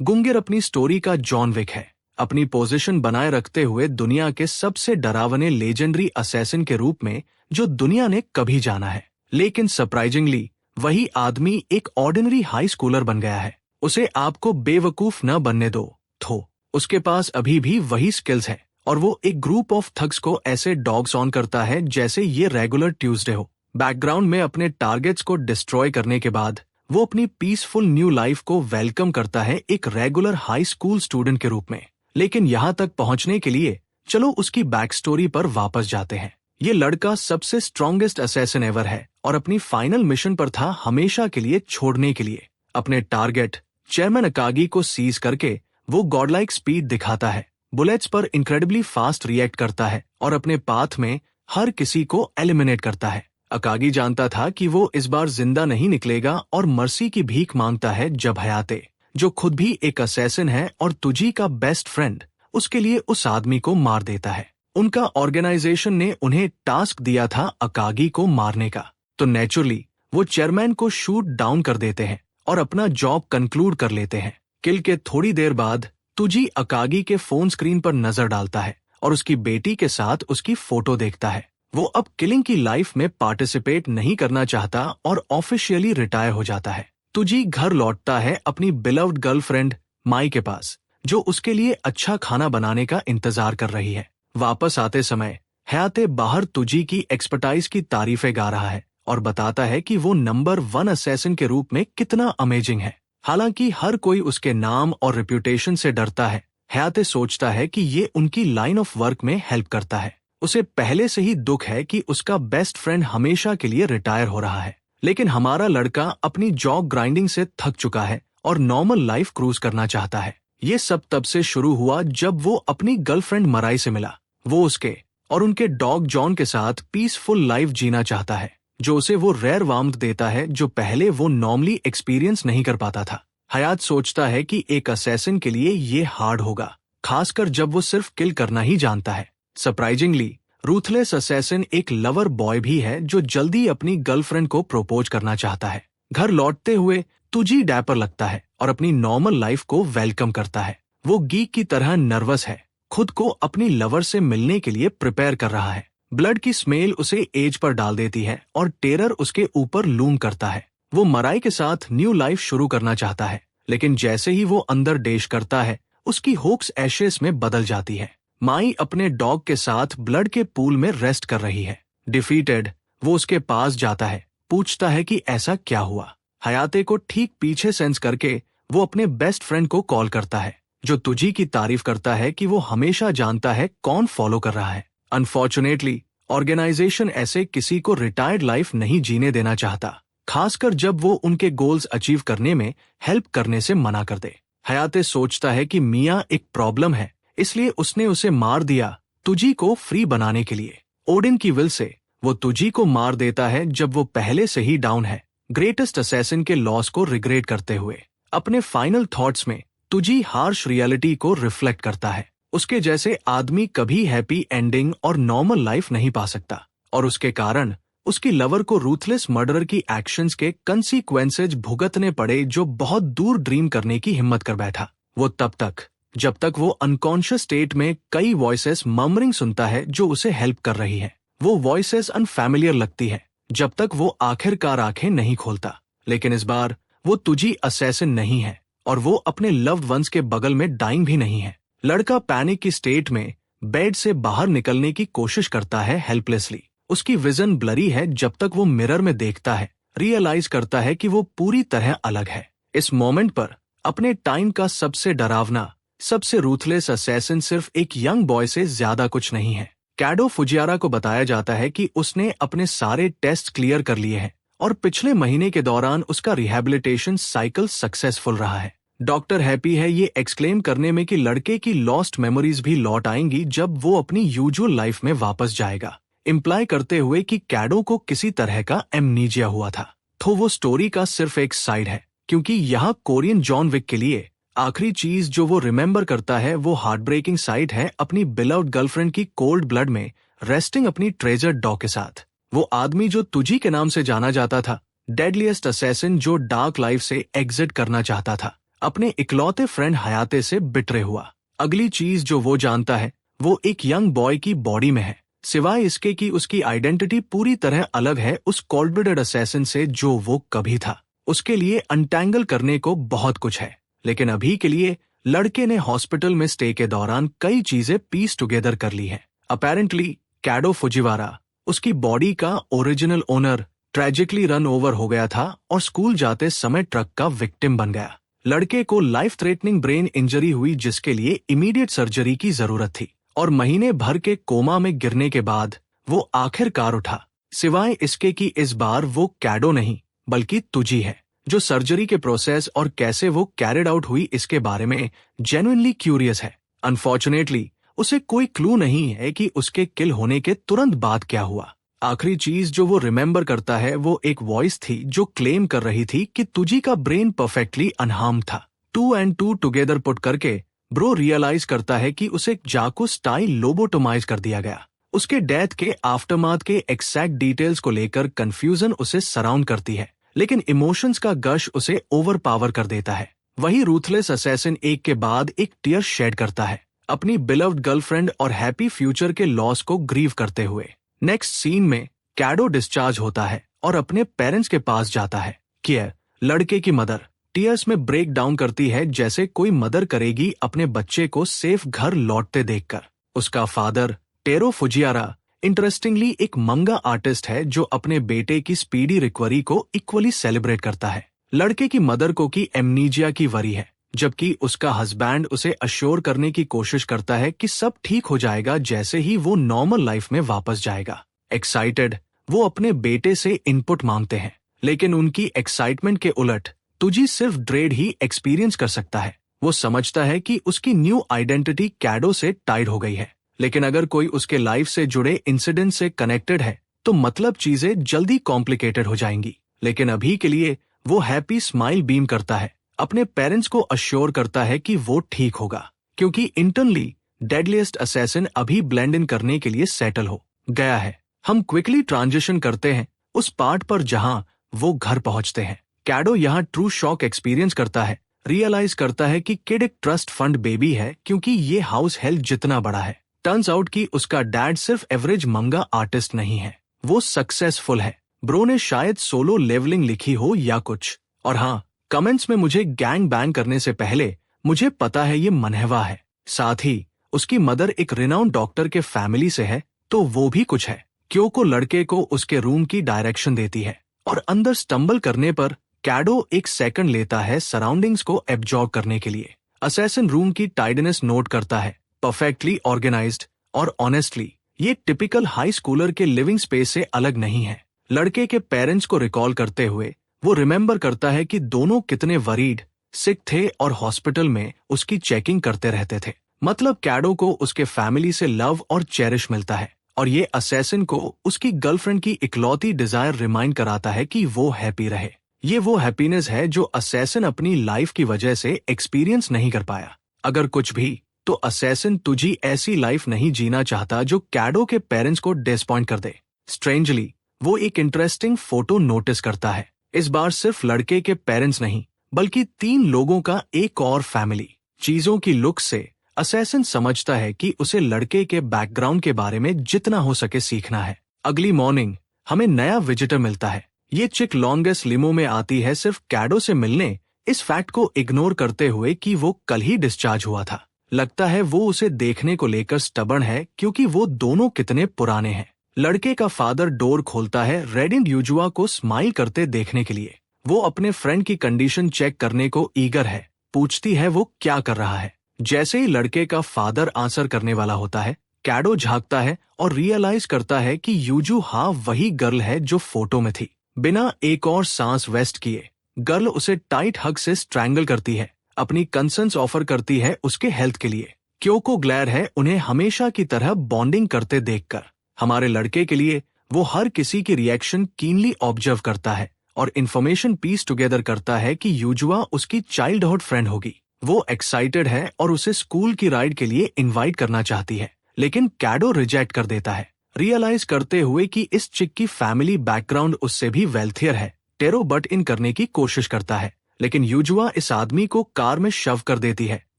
गुंगिर अपनी स्टोरी का John Wick है, अपनी पोजीशन बनाए रखते हुए दुनिया के सबसे डरावने लेजेंडरी असैसिन के रूप में जो दुनिया ने कभी जाना है। लेकिन सरप्राइजिंगली वही आदमी एक ऑर्डिनरी हाई स्कूलर बन गया है। उसे आपको बेवकूफ न बनने दो थो। उसके पास अभी भी वही स्किल्स है और वो एक ग्रुप ऑफ थग्स को ऐसे डॉग्स ऑन करता है जैसे ये रेगुलर ट्यूसडे हो। बैकग्राउंड में अपने टारगेट्स को डिस्ट्रॉय करने के बाद वो अपनी पीसफुल न्यू लाइफ को वेलकम करता है एक रेगुलर हाई स्कूल स्टूडेंट के रूप में। लेकिन यहाँ तक पहुँचने के लिए चलो उसकी बैक स्टोरी पर वापस जाते हैं। ये लड़का सबसे स्ट्रॉन्गेस्ट असैसिन एवर है और अपनी फाइनल मिशन पर था हमेशा के लिए छोड़ने के लिए। अपने टारगेट चेयरमैन अकागी को सीज करके वो गॉडलाइक स्पीड दिखाता है, बुलेट्स पर इनक्रेडिबली फास्ट रिएक्ट करता है और अपने पाथ में हर किसी को एलिमिनेट करता है। अकागी जानता था कि वो इस बार जिंदा नहीं निकलेगा और मर्सी की भीख मांगता है जब हयाते, जो खुद भी एक असैसिन है और तुजी का बेस्ट फ्रेंड, उसके लिए उस आदमी को मार देता है। उनका ऑर्गेनाइजेशन ने उन्हें टास्क दिया था अकागी को मारने का, तो नेचुरली वो चेयरमैन को शूट डाउन कर देते हैं और अपना जॉब कंक्लूड कर लेते हैं। किल के थोड़ी देर बाद तुजी अकागी के फोन स्क्रीन पर नजर डालता है और उसकी बेटी के साथ उसकी फोटो देखता है। वो अब किलिंग की लाइफ में पार्टिसिपेट नहीं करना चाहता और ऑफिशियली रिटायर हो जाता है। तुजी घर लौटता है अपनी बिलव्ड गर्लफ्रेंड माई के पास, जो उसके लिए अच्छा खाना बनाने का इंतजार कर रही है। वापस आते समय हयाते बाहर तुजी की एक्सपर्टाइज की तारीफें गा रहा है और बताता है कि वो नंबर 1 असैसिन के रूप में कितना अमेजिंग है। हालांकि हर कोई उसके नाम और रेप्यूटेशन से डरता है, हयाते सोचता है कि ये उनकी लाइन ऑफ वर्क में हेल्प करता है। उसे पहले से ही दुख है कि उसका बेस्ट फ्रेंड हमेशा के लिए रिटायर हो रहा है। लेकिन हमारा लड़का अपनी जॉब ग्राइंडिंग से थक चुका है और नॉर्मल लाइफ क्रूज करना चाहता है। ये सब तब से शुरू हुआ जब वो अपनी गर्लफ्रेंड मराई से मिला। वो उसके और उनके डॉग जॉन के साथ पीसफुल लाइफ जीना चाहता है, जो उसे वो रेयर वार्मथ देता है जो पहले वो नॉर्मली एक्सपीरियंस नहीं कर पाता था। हयात सोचता है कि एक असैसिन के लिए ये हार्ड होगा, खासकर जब वो सिर्फ किल करना ही जानता है। सरप्राइजिंगली रूथलेस असैसिन एक लवर बॉय भी है जो जल्दी अपनी गर्लफ्रेंड को प्रपोज करना चाहता है। घर लौटते हुए तुजी डैपर लगता है और अपनी नॉर्मल लाइफ को वेलकम करता है। वो गीक की तरह नर्वस है, खुद को अपनी लवर से मिलने के लिए प्रिपेयर कर रहा है। ब्लड की स्मेल उसे एज पर डाल देती है और टेरर उसके ऊपर लूम करता है। वो मराई के साथ न्यू लाइफ शुरू करना चाहता है, लेकिन जैसे ही वो अंदर डेश करता है उसकी होप्स एशेस में बदल जाती है। माई अपने डॉग के साथ ब्लड के पूल में रेस्ट कर रही है। डिफीटेड वो उसके पास जाता है, पूछता है कि ऐसा क्या हुआ। हयाते को ठीक पीछे सेंस करके वो अपने बेस्ट फ्रेंड को कॉल करता है, जो तुजी की तारीफ करता है कि वो हमेशा जानता है कौन फॉलो कर रहा है। अनफॉर्चुनेटली ऑर्गेनाइजेशन ऐसे किसी को रिटायर्ड लाइफ नहीं जीने देना चाहता, खासकर जब वो उनके गोल्स अचीव करने में हेल्प करने से मना कर दे। हयाते सोचता है कि मिया एक प्रॉब्लम है, इसलिए उसने उसे मार दिया तुजी को फ्री बनाने के लिए। ओडिन की विल से वो तुजी को मार देता है जब वो पहले से ही डाउन है, ग्रेटेस्ट असैसिन के लॉस को रिग्रेट करते हुए। अपने फाइनल थॉट्स में तुजी हार्श रियलिटी को रिफ्लेक्ट करता है। उसके जैसे आदमी कभी हैप्पी एंडिंग और नॉर्मल लाइफ नहीं पा सकता, और उसके कारण उसकी लवर को रूथलेस मर्डरर की एक्शंस के कंसीक्वेंसेज भुगतने पड़े, जो बहुत दूर ड्रीम करने की हिम्मत कर बैठा। वो तब तक जब तक वो अनकॉन्शियस स्टेट में कई वॉइसेस मर्मरिंग सुनता है जो उसे हेल्प कर रही है। वो वॉइसेस अनफैमिलियर लगती है जब तक वो आखिरकार आंखें नहीं खोलता। लेकिन इस बार वो तुजी असैसिन नहीं है और वो अपने लव्ड वंस के बगल में डाइंग भी नहीं है। लड़का पैनिक की स्टेट में बेड से बाहर निकलने की कोशिश करता है हेल्पलेसली। उसकी विजन ब्लरी है जब तक वो मिरर में देखता है, रियलाइज करता है कि वो पूरी तरह अलग है। इस मोमेंट पर अपने टाइम का सबसे डरावना, सबसे रूथलेस असैसिन सिर्फ एक यंग बॉय से ज्यादा कुछ नहीं है। कैडो फुजियारा को बताया जाता है कि उसने अपने सारे टेस्ट क्लियर कर लिए हैं और पिछले महीने के दौरान उसका रिहैबिलिटेशन साइकिल सक्सेसफुल रहा है। डॉक्टर हैप्पी है ये एक्सक्लेम करने में कि लड़के की लॉस्ट मेमोरीज भी लौट आएंगी जब वो अपनी यूजुअल लाइफ में वापस जाएगा, इम्प्लाई करते हुए कि कैडो को किसी तरह का एमनीजिया हुआ था। तो वो स्टोरी का सिर्फ एक साइड है, क्योंकि यहाँ कोरियन जॉन विक के लिए आखिरी चीज जो वो रिमेंबर करता है वो हार्ट ब्रेकिंग साइड है अपनी बिलव्ड गर्लफ्रेंड की कोल्ड ब्लड में रेस्टिंग अपनी ट्रेजर डॉग के साथ। वो आदमी जो तुजी के नाम से जाना जाता था, डेडलीस्ट असैसिन जो डार्क लाइफ से एग्जिट करना चाहता था, अपने इकलौते फ्रेंड हयाते से बिटरे हुआ। अगली चीज जो वो जानता है वो एक यंग बॉय की बॉडी में है, सिवाय इसके कि उसकी आइडेंटिटी पूरी तरह अलग है उस कोल्ड ब्लडेड असैसिन से जो वो कभी था। उसके लिए अनटैंगल करने को बहुत कुछ है, लेकिन अभी के लिए लड़के ने हॉस्पिटल में स्टे के दौरान कई चीजें पीस टुगेदर कर ली हैं। अपेरेंटली कैडो फुजिवारा, उसकी बॉडी का original owner, tragically run over हो गया था और स्कूल जाते समय ट्रक का विक्टिम बन गया। लड़के को लाइफ थ्रेटनिंग ब्रेन इंजरी हुई जिसके लिए इमीडिएट सर्जरी की जरूरत थी और महीने भर के कोमा में गिरने के बाद वो आखिरकार उठा। सिवाय इसके कि इस बार वो कैडो नहीं बल्कि तुजी है, जो सर्जरी के प्रोसेस और कैसे वो कैरिड आउट हुई इसके बारे में जेन्युइनली क्यूरियस है। अनफॉर्चुनेटली उसे कोई क्लू नहीं है कि उसके किल होने के तुरंत बाद क्या हुआ। आखिरी चीज जो वो रिमेंबर करता है वो एक वॉइस थी जो क्लेम कर रही थी कि तुजी का ब्रेन परफेक्टली अनहार्म था। 2 and 2 टुगेदर पुट करके ब्रो रियलाइज करता है कि उसे जाको स्टाइल लोबोटोमाइज कर दिया गया। उसके डेथ के आफ्टरमाथ के एग्जैक्ट डिटेल्स को लेकर कंफ्यूजन उसे सराउंड करती है, लेकिन इमोशंस का गश उसे ओवरपावर कर देता है। वही रूथलेस असैसिन एक के बाद एक टीयर शेड करता है, अपनी बिलव्ड गर्लफ्रेंड और हैप्पी फ्यूचर के लॉस को ग्रीव करते हुए। नेक्स्ट सीन में कैडो डिस्चार्ज होता है और अपने पेरेंट्स के पास जाता है। कियर, लड़के की मदर, टीयर्स में ब्रेक डाउन करती है जैसे कोई मदर करेगी अपने बच्चे को सेफ घर लौटते देखकर। उसका फादर टेरो फुजियारा इंटरेस्टिंगली एक मंगा आर्टिस्ट है जो अपने बेटे की स्पीडी रिकवरी को इक्वली सेलिब्रेट करता है। लड़के की मदर को की एमनीजिया की वरी है, जबकि उसका हस्बैंड उसे अश्योर करने की कोशिश करता है कि सब ठीक हो जाएगा जैसे ही वो नॉर्मल लाइफ में वापस जाएगा। एक्साइटेड वो अपने बेटे से इनपुट मांगते हैं, लेकिन उनकी एक्साइटमेंट के उलट तुजी सिर्फ ड्रेड ही एक्सपीरियंस कर सकता है। वो समझता है कि उसकी न्यू आइडेंटिटी कैडो से टाइड हो गई है, लेकिन अगर कोई उसके लाइफ से जुड़े इंसिडेंट से कनेक्टेड है तो मतलब चीजें जल्दी कॉम्प्लिकेटेड हो जाएंगी। लेकिन अभी के लिए वो हैप्पी स्माइल बीम करता है, अपने पेरेंट्स को अश्योर करता है कि वो ठीक होगा, क्योंकि इंटरनली डेडलीस्ट असैसिन अभी ब्लेंड इन करने के लिए सेटल हो गया है। हम क्विकली ट्रांजिशन करते हैं उस पार्ट पर जहां वो घर पहुंचते हैं। कैडो यहाँ ट्रू शॉक एक्सपीरियंस करता है, रियलाइज करता है कि किड एक ट्रस्ट फंड बेबी है क्योंकि ये हाउस हेल्प जितना बड़ा है। टर्न्स आउट कि उसका डैड सिर्फ एवरेज मंगा आर्टिस्ट नहीं है, वो सक्सेसफुल है। ब्रो ने शायद सोलो लेवलिंग लिखी हो या कुछ। और हाँ, कमेंट्स में मुझे गैंग बैंग करने से पहले मुझे पता है ये मनहवा है। साथ ही उसकी मदर एक रिनाउंड डॉक्टर के फैमिली से है तो वो भी कुछ है। क्योको लड़के को उसके रूम की डायरेक्शन देती है और अंदर स्टंबल करने पर कैडो एक सेकंड लेता है सराउंडिंग्स को एब्जॉर्ब करने के लिए। असैसिन रूम की टाइडनेस नोट करता है, परफेक्टली ऑर्गेनाइज्ड और ऑनेस्टली ये टिपिकल हाई स्कूलर के लिविंग स्पेस से अलग नहीं है। लड़के के पेरेंट्स को रिकॉल करते हुए वो रिमेंबर करता है कि दोनों कितने वरीड, सिक थे और हॉस्पिटल में उसकी चेकिंग करते रहते थे। मतलब कैडो को उसके फैमिली से लव और चेरिश मिलता है और ये असैसिन को उसकी गर्लफ्रेंड की इकलौती डिजायर रिमाइंड कराता है कि वो हैप्पी रहे। ये वो हैप्पीनेस है जो असैसिन अपनी लाइफ की वजह से एक्सपीरियंस नहीं कर पाया। अगर कुछ भी तो असैसिन तुझी ऐसी लाइफ नहीं जीना चाहता जो कैडो के पेरेंट्स को डिसपॉइंट कर दे। स्ट्रेंजली वो एक इंटरेस्टिंग फोटो नोटिस करता है, इस बार सिर्फ लड़के के पेरेंट्स नहीं बल्कि 3 लोगों का एक और फैमिली। चीजों की लुक से असैसिन समझता है कि उसे लड़के के बैकग्राउंड के बारे में जितना हो सके सीखना है। अगली मॉर्निंग हमें नया विजिटर मिलता है। ये चिक लॉन्गेस्ट लिमो में आती है सिर्फ कैडो से मिलने, इस फैक्ट को इग्नोर करते हुए कि वो कल ही डिस्चार्ज हुआ था। लगता है वो उसे देखने को लेकर स्टबर्न है क्योंकि वो दोनों कितने पुराने हैं। लड़के का फादर डोर खोलता है रेडिंड यूजुआ को स्माइल करते देखने के लिए। वो अपने फ्रेंड की कंडीशन चेक करने को ईगर है, पूछती है वो क्या कर रहा है। जैसे ही लड़के का फादर आंसर करने वाला होता है, कैडो झांकता है और रियलाइज करता है कि यूजू वही गर्ल है जो फोटो में थी। बिना एक और सांस वेस्ट किए गर्ल उसे टाइट हग से स्ट्रैंगल करती है, अपनी कंसर्न्स ऑफर करती है उसके हेल्थ के लिए। क्योको ग्लैड है उन्हें हमेशा की तरह बॉन्डिंग करते देखकर। हमारे लड़के के लिए वो हर किसी की रिएक्शन कीनली ऑब्जर्व करता है और इन्फॉर्मेशन पीस टुगेदर करता है कि यूजुआ उसकी चाइल्डहुड फ्रेंड होगी। वो एक्साइटेड है और उसे स्कूल की राइड के लिए इनवाइट करना चाहती है, लेकिन कैडो रिजेक्ट कर देता है, रियलाइज करते हुए कि इस चिक की फैमिली बैकग्राउंड उससे भी वेल्थियर है। टेरो बट इन करने की कोशिश करता है, लेकिन यूजुआ इस आदमी को कार में शव कर देती है,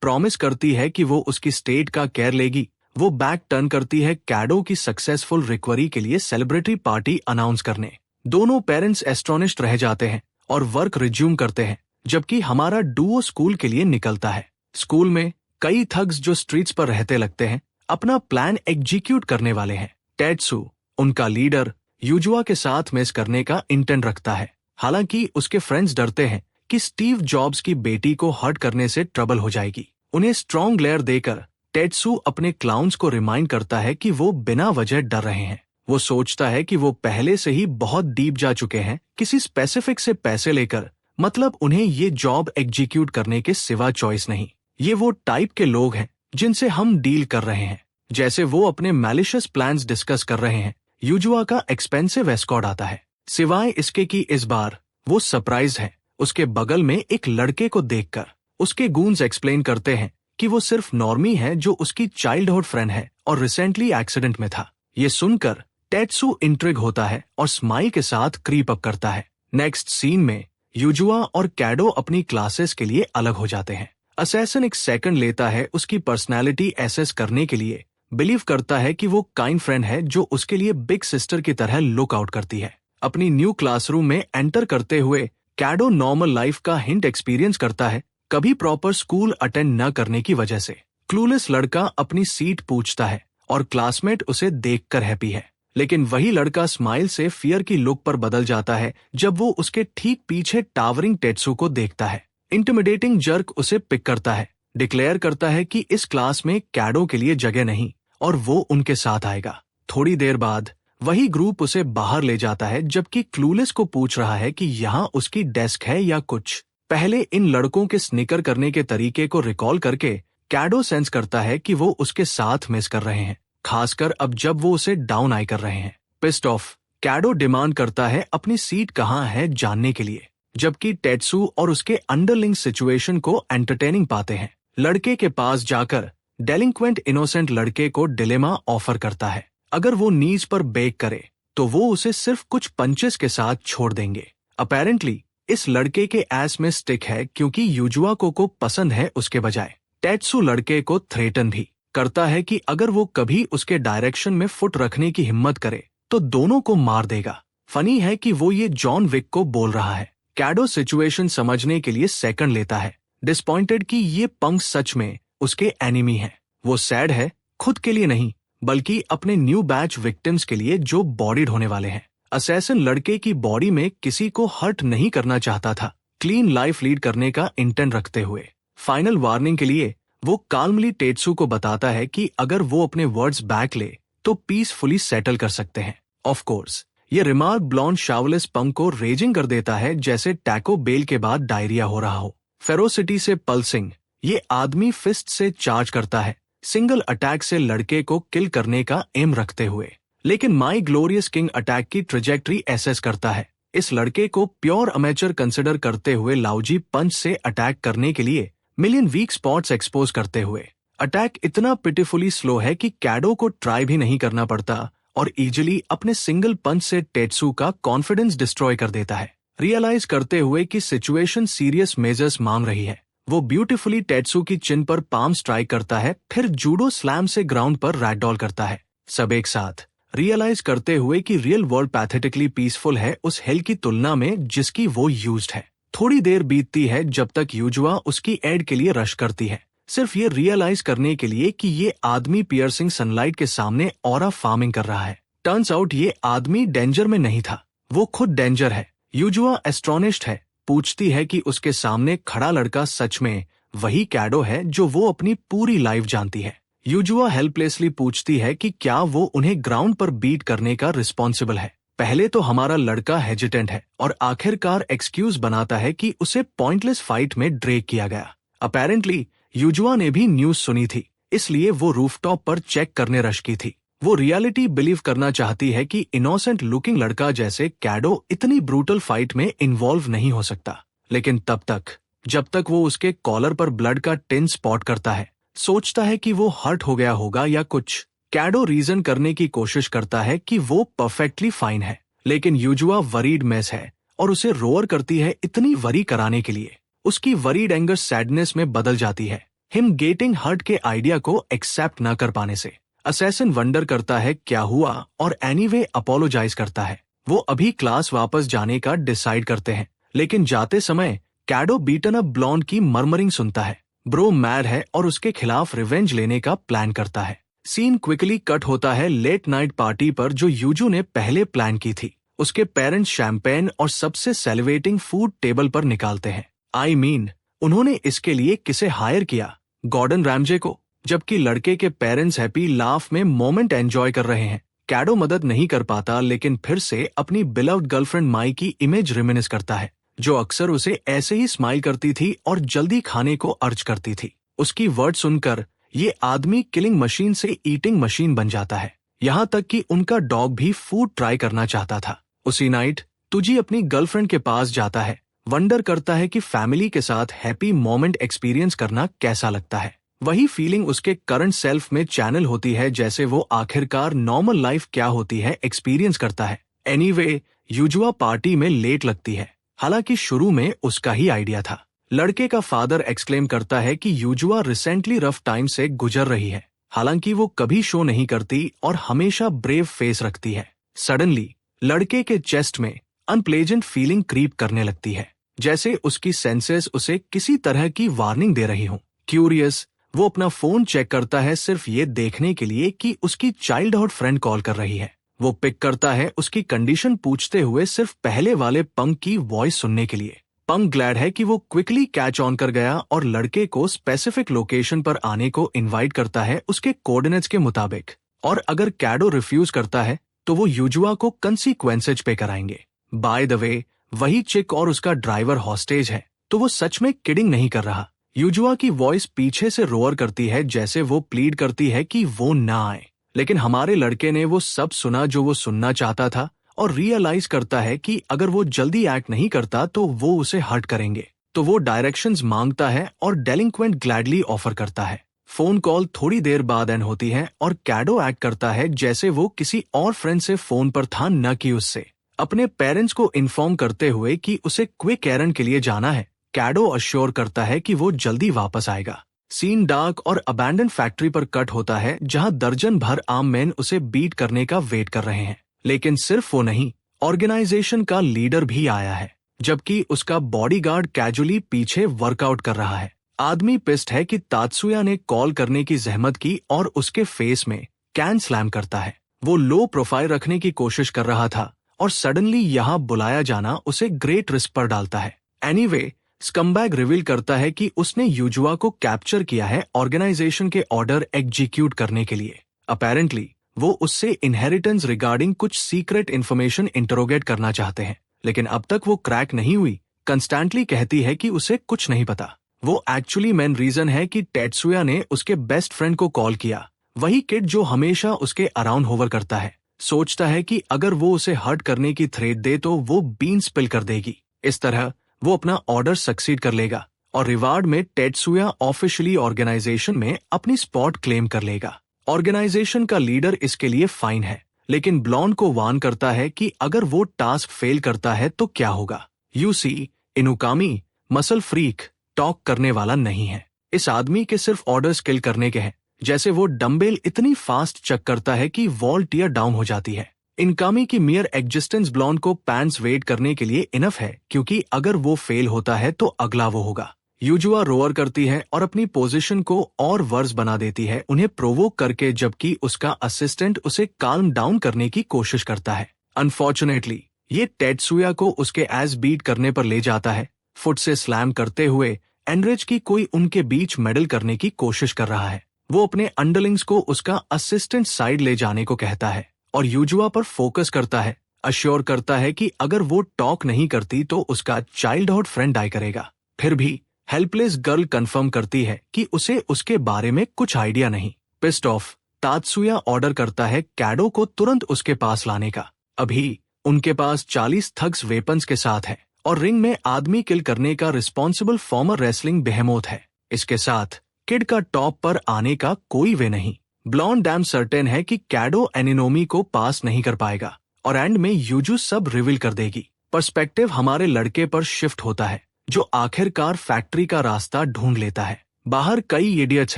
प्रॉमिस करती है कि वो उसकी स्टेट का केयर लेगी। वो बैक टर्न करती है कैडो की सक्सेसफुल रिकवरी के लिए सेलिब्रिटी पार्टी अनाउंस करने। दोनों पेरेंट्स एस्ट्रोनिस्ट रह जाते हैं और वर्क रिज्यूम करते हैं, जबकि हमारा डुओ स्कूल के लिए निकलता है। स्कूल में कई थग्स जो स्ट्रीट्स पर रहते लगते हैं अपना प्लान एग्जीक्यूट करने वाले हैं। टेट्सू, उनका लीडर, यूजुआ के साथ मेस करने का इंटेंट रखता है। हालांकि उसके फ्रेंड्स डरते हैं कि स्टीव जॉब्स की बेटी को हर्ट करने से ट्रबल हो जाएगी। उन्हें स्ट्रॉन्ग ग्लेयर देकर टेट्सू अपने क्लाउन्स को रिमाइंड करता है कि वो बिना वजह डर रहे हैं। वो सोचता है कि वो पहले से ही बहुत डीप जा चुके हैं किसी स्पेसिफिक से पैसे लेकर, मतलब उन्हें ये जॉब एग्जीक्यूट करने के सिवा चॉइस नहीं। ये वो टाइप के लोग हैं जिनसे हम डील कर रहे हैं। जैसे वो अपने मैलिशियस प्लान्स डिस्कस कर रहे हैं, यूजुआ का एक्सपेंसिव एस्कॉर्ट आता है। सिवाय इसके कि इस बार वो सरप्राइज है उसके बगल में एक लड़के को देखकर। उसके गूंस एक्सप्लेन करते हैं कि वो सिर्फ नॉर्मी है जो उसकी चाइल्डहुड फ्रेंड है और रिसेंटली एक्सीडेंट में था। ये सुनकर टेट्सू इंट्रिग होता है और स्माइल के साथ क्रीप अप करता है। नेक्स्ट सीन में यूजुआ और कैडो अपनी क्लासेस के लिए अलग हो जाते हैं। असैसिन एक सेकंड लेता है उसकी पर्सनैलिटी एसेस करने के लिए। बिलीव करता है कि वो काइंड फ्रेंड है जो उसके लिए बिग सिस्टर की तरह लुक आउट करती है। अपनी न्यू क्लासरूम में एंटर करते हुए कैडो नॉर्मल लाइफ का हिंट एक्सपीरियंस करता है, कभी प्रॉपर स्कूल अटेंड न करने की वजह से। क्लूलेस लड़का अपनी सीट पूछता है और क्लासमेट उसे देखकर हैप्पी है, लेकिन वही लड़का स्माइल से फियर की लुक पर बदल जाता है जब वो उसके ठीक पीछे टावरिंग टेट्सू को देखता है। इंटिमिडेटिंग जर्क उसे पिक करता है, डिक्लेयर करता है कि इस क्लास में कैडो के लिए जगह नहीं और वो उनके साथ आएगा। थोड़ी देर बाद वही ग्रुप उसे बाहर ले जाता है, जबकि क्लूलेस को पूछ रहा है कि यहाँ उसकी डेस्क है या कुछ। पहले इन लड़कों के स्निकर करने के तरीके को रिकॉल करके कैडो सेंस करता है कि वो उसके साथ मिस कर रहे हैं, खासकर अब जब वो उसे डाउन आई कर रहे हैं। पिस्ड ऑफ, कैडो डिमांड करता है अपनी सीट कहाँ है जानने के लिए, जबकि टेट्सू और उसके अंडरलिंग सिचुएशन को एंटरटेनिंग पाते हैं। लड़के के पास जाकर डेलिंक्वेंट इनोसेंट लड़के को डिलेमा ऑफर करता है। अगर वो नीज पर बेक करे तो वो उसे सिर्फ कुछ पंचेस के साथ छोड़ देंगे। अपेरेंटली इस लड़के के एस में स्टिक है क्योंकि यूजुआ को पसंद है उसके बजाय। टेट्सू लड़के को थ्रेटन भी करता है कि अगर वो कभी उसके डायरेक्शन में फुट रखने की हिम्मत करे तो दोनों को मार देगा। फनी है कि वो ये जॉन विक को बोल रहा है। कैडो सिचुएशन समझने के लिए सेकंड लेता है, डिसपॉइंटेड कि ये पंक सच में उसके एनिमी है। वो सैड है, खुद के लिए नहीं बल्कि अपने न्यू बैच विक्टिम्स के लिए जो बॉडीड होने वाले हैं। असैसिन लड़के की बॉडी में किसी को हर्ट नहीं करना चाहता था, क्लीन लाइफ लीड करने का इंटेंट रखते हुए। फाइनल वार्निंग के लिए वो काल्मली टेट्सू को बताता है कि अगर वो अपने वर्ड्स बैक ले तो पीसफुली सेटल कर सकते हैं। ऑफ कोर्स ये रिमार्क ब्लॉन्ड शावलेस पंक को रेजिंग कर देता है, जैसे टैको बेल के बाद डायरिया हो रहा हो। फेरोसिटी से पल्सिंग ये आदमी फिस्ट से चार्ज करता है, सिंगल अटैक से लड़के को किल करने का एम रखते हुए, लेकिन माई ग्लोरियस किंग अटैक की ट्रेजेक्ट्री एसेस करता है। इस लड़के को प्योर अमेचर कंसिडर करते हुए लाउजी पंच से अटैक करने के लिए मिलियन वीक स्पॉट्स एक्सपोज करते हुए अटैक इतना पिटिफुली स्लो है कि कैडो को ट्राई भी नहीं करना पड़ता और इजिली अपने सिंगल पंच से टेट्सू का कॉन्फिडेंस डिस्ट्रॉय कर देता है। रियलाइज करते हुए कि सिचुएशन सीरियस मेजर्स मांग रही है, वो ब्यूटीफुली टेट्सू की चिन पर पाम स्ट्राइक करता है, फिर जूडो स्लैम से ग्राउंड पर रैगडॉल करता है। सब एक साथ रियलाइज करते हुए कि रियल वर्ल्ड पैथेटिकली पीसफुल है उस हेल की तुलना में जिसकी वो यूज्ड है। थोड़ी देर बीतती है जब तक यूजुआ उसकी एड के लिए रश करती है, सिर्फ ये रियलाइज करने के लिए कि ये आदमी पियर्सिंग सनलाइट के सामने ऑरा फार्मिंग कर रहा है। टर्न्स आउट ये आदमी डेंजर में नहीं था, वो खुद डेंजर है। यूजुआ एस्ट्रोनिस्ट है, पूछती है कि उसके सामने खड़ा लड़का सच में वही कैडो है जो वो अपनी पूरी लाइफ जानती है। यूजुआ हेल्पलेसली पूछती है कि क्या वो उन्हें ग्राउंड पर बीट करने का रिस्पॉन्सिबल है। पहले तो हमारा लड़का हेजिटेंट है और आखिरकार एक्सक्यूज बनाता है कि उसे पॉइंटलेस फाइट में ड्रैग किया गया। अपेरेंटली यूजुआ ने भी न्यूज सुनी थी, इसलिए वो रूफटॉप पर चेक करने रश की थी। वो रियलिटी बिलीव करना चाहती है कि इनोसेंट लुकिंग लड़का जैसे कैडो इतनी ब्रूटल फाइट में इन्वॉल्व नहीं हो सकता, लेकिन तब तक जब तक वो उसके कॉलर पर ब्लड का टिन स्पॉट करता है, सोचता है कि वो हर्ट हो गया होगा या कुछ। कैडो रीजन करने की कोशिश करता है कि वो परफेक्टली फाइन है, लेकिन यूजुआ वरीड मेस है और उसे रोअर करती है इतनी वरी कराने के लिए। उसकी वरीड एंगर सैडनेस में बदल जाती है, हिम गेटिंग हर्ट के आइडिया को एक्सेप्ट न कर पाने से। असैसिन वंडर करता है क्या हुआ और एनीवे अपोलोजाइज करता है। वो अभी क्लास वापस जाने का डिसाइड करते हैं, लेकिन जाते समय कैडो बीटन अप ब्लॉन्ड की मर्मरिंग सुनता है। ब्रो मैड है और उसके खिलाफ रिवेंज लेने का प्लान करता है। सीन क्विकली कट होता है लेट नाइट पार्टी पर जो यूजू ने पहले प्लान की थी। उसके पेरेंट्स शैंपेन और सबसे सेलिब्रेटिंग फूड टेबल पर निकालते हैं। उन्होंने इसके लिए किसे हायर किया? गॉर्डन रैमजे को। जबकि लड़के के पेरेंट्स हैप्पी लाफ में मोमेंट एंजॉय कर रहे हैं। कैडो मदद नहीं कर पाता, लेकिन फिर से अपनी बिलव्ड गर्लफ्रेंड माई की इमेज रिमिनिस करता है, जो अक्सर उसे ऐसे ही स्माइल करती थी और जल्दी खाने को अर्ज करती थी। उसकी वर्ड सुनकर ये आदमी किलिंग मशीन से ईटिंग मशीन बन जाता है, यहाँ तक कि उनका डॉग भी फूड ट्राई करना चाहता था। उसी नाइट तुजी अपनी गर्लफ्रेंड के पास जाता है, वंडर करता है कि फैमिली के साथ हैप्पी मोमेंट एक्सपीरियंस करना कैसा लगता है। वही फीलिंग उसके करंट सेल्फ में चैनल होती है, जैसे वो आखिरकार नॉर्मल लाइफ क्या होती है एक्सपीरियंस करता है। एनीवे, यूजुआ पार्टी में लेट लगती है, हालांकि शुरू में उसका ही आइडिया था। लड़के का फादर एक्सक्लेम करता है कि यूजुआ रिसेंटली रफ टाइम से गुजर रही है, हालांकि वो कभी शो नहीं करती और हमेशा ब्रेव फेस रखती है। सडनली लड़के के चेस्ट में अनप्लेजेंट फीलिंग क्रीप करने लगती है, जैसे उसकी सेंसेस उसे किसी तरह की वार्निंग दे रही हों। क्यूरियस, वो अपना फोन चेक करता है सिर्फ ये देखने के लिए कि उसकी चाइल्डहुड फ्रेंड कॉल कर रही है। वो पिक करता है उसकी कंडीशन पूछते हुए सिर्फ पहले वाले पंक की वॉइस सुनने के लिए। पंक ग्लैड है कि वो क्विकली कैच ऑन कर गया और लड़के को स्पेसिफिक लोकेशन पर आने को इनवाइट करता है उसके कोऑर्डिनेट्स के मुताबिक, और अगर कैडो रिफ्यूज करता है तो वो यूजुआ को कंसीक्वेंसेज पे कराएंगे। बाय द वे, वही चिक और उसका ड्राइवर हॉस्टेज है, तो वो सच में किडिंग नहीं कर रहा। यूजुआ की वॉइस पीछे से रोअर करती है, जैसे वो प्लीड करती है कि वो ना आए, लेकिन हमारे लड़के ने वो सब सुना जो वो सुनना चाहता था और रियलाइज करता है कि अगर वो जल्दी एक्ट नहीं करता तो वो उसे हर्ट करेंगे। तो वो डायरेक्शंस मांगता है और डेलिंक्वेंट ग्लैडली ऑफर करता है। फोन कॉल थोड़ी देर बाद एंड होती है और कैडो एक्ट करता है जैसे वो किसी और फ्रेंड से फोन पर था, न कि उससे। अपने पेरेंट्स को इन्फॉर्म करते हुए कि उसे क्विक एरंड के लिए जाना है, कैडो अश्योर करता है कि वो जल्दी वापस आएगा। सीन डार्क और अबैंडन फैक्ट्री पर कट होता है, जहां दर्जन भर आर्म मैन उसे बीट करने का वेट कर रहे हैं। लेकिन सिर्फ वो नहीं, ऑर्गेनाइजेशन का लीडर भी आया है, जबकि उसका बॉडीगार्ड कैजुअली पीछे वर्कआउट कर रहा है। आदमी पिस्ट है कि तात्सुया ने कॉल करने की जहमत की और उसके फेस में कैन स्लैम करता है। वो लो प्रोफाइल रखने की कोशिश कर रहा था और सडनली यहाँ बुलाया जाना उसे ग्रेट रिस्क पर डालता है। एनीवे, स्कम्बैग रिवील करता है कि उसने यूजुआ को कैप्चर किया है ऑर्गेनाइजेशन के ऑर्डर एग्जीक्यूट करने के लिए। अपेरेंटली वो उससे इनहेरिटेंस रिगार्डिंग कुछ सीक्रेट इन्फॉर्मेशन इंटरोगेट करना चाहते हैं, लेकिन अब तक वो क्रैक नहीं हुई। कंस्टेंटली कहती है कि उसे कुछ नहीं पता। वो एक्चुअली मेन रीजन है कि टेत्सुया ने उसके बेस्ट फ्रेंड को कॉल किया, वही किड जो हमेशा उसके अराउंड होवर करता है। सोचता है कि अगर वो उसे हर्ट करने की थ्रेट दे तो वो बीन स्पिल कर देगी। इस तरह वो अपना ऑर्डर सक्सीड कर लेगा और रिवार्ड में टेत्सुया ऑफिशियली ऑर्गेनाइजेशन में अपनी स्पॉट क्लेम कर लेगा। ऑर्गेनाइजेशन का लीडर इसके लिए फाइन है, लेकिन ब्लॉन्ड को वार्न करता है कि अगर वो टास्क फेल करता है तो क्या होगा। यूसी इनुकामी मसल फ्रीक टॉक करने वाला नहीं है। इस आदमी के सिर्फ ऑर्डर्स किल करने के हैं, जैसे वो डंबेल इतनी फास्ट चक करता है कि वॉल टीयर डाउन हो जाती है। इनकामी की मियर एग्जिस्टेंस ब्लॉन्ड को पैंट्स वेट करने के लिए इनफ है, क्योंकि अगर वो फेल होता है तो अगला वो होगा। यूजुआ रोअर करती है और अपनी पोजीशन को और वर्स बना देती है, उन्हें प्रोवोक करके, जबकि उसका असिस्टेंट उसे काल्म डाउन करने की कोशिश करता है। अनफॉर्चुनेटली ये टेत्सुया को उसके एज बीट करने पर ले जाता है। फुट से स्लैम करते हुए एनरिच की कोई उनके बीच मेडल करने की कोशिश कर रहा है। वो अपने अंडरलिंग्स को उसका असिस्टेंट साइड ले जाने को कहता है और यूजुआ पर फोकस करता है, अश्योर करता है कि अगर वो टॉक नहीं करती तो उसका चाइल्डहुड फ्रेंड डाई करेगा। फिर भी हेल्पलेस गर्ल कंफर्म करती है कि उसे उसके बारे में कुछ आइडिया नहीं। पिस्ड ऑफ, तात्सुया ऑर्डर करता है कैडो को तुरंत उसके पास लाने का। अभी उनके पास 40 थग्स वेपन्स के साथ है और रिंग में आदमी किल करने का रिस्पॉन्सिबल फॉर्मर रेसलिंग बेहेमोथ है। इसके साथ किड का टॉप पर आने का कोई वे नहीं। ब्लॉन्ड डैम सर्टेन है कि कैडो एनिनोमी को पास नहीं कर पाएगा और एंड में यूजू सब रिवील कर देगी। पर्सपेक्टिव हमारे लड़के पर शिफ्ट होता है, जो आखिरकार फैक्ट्री का रास्ता ढूंढ लेता है। बाहर कई इडियट्स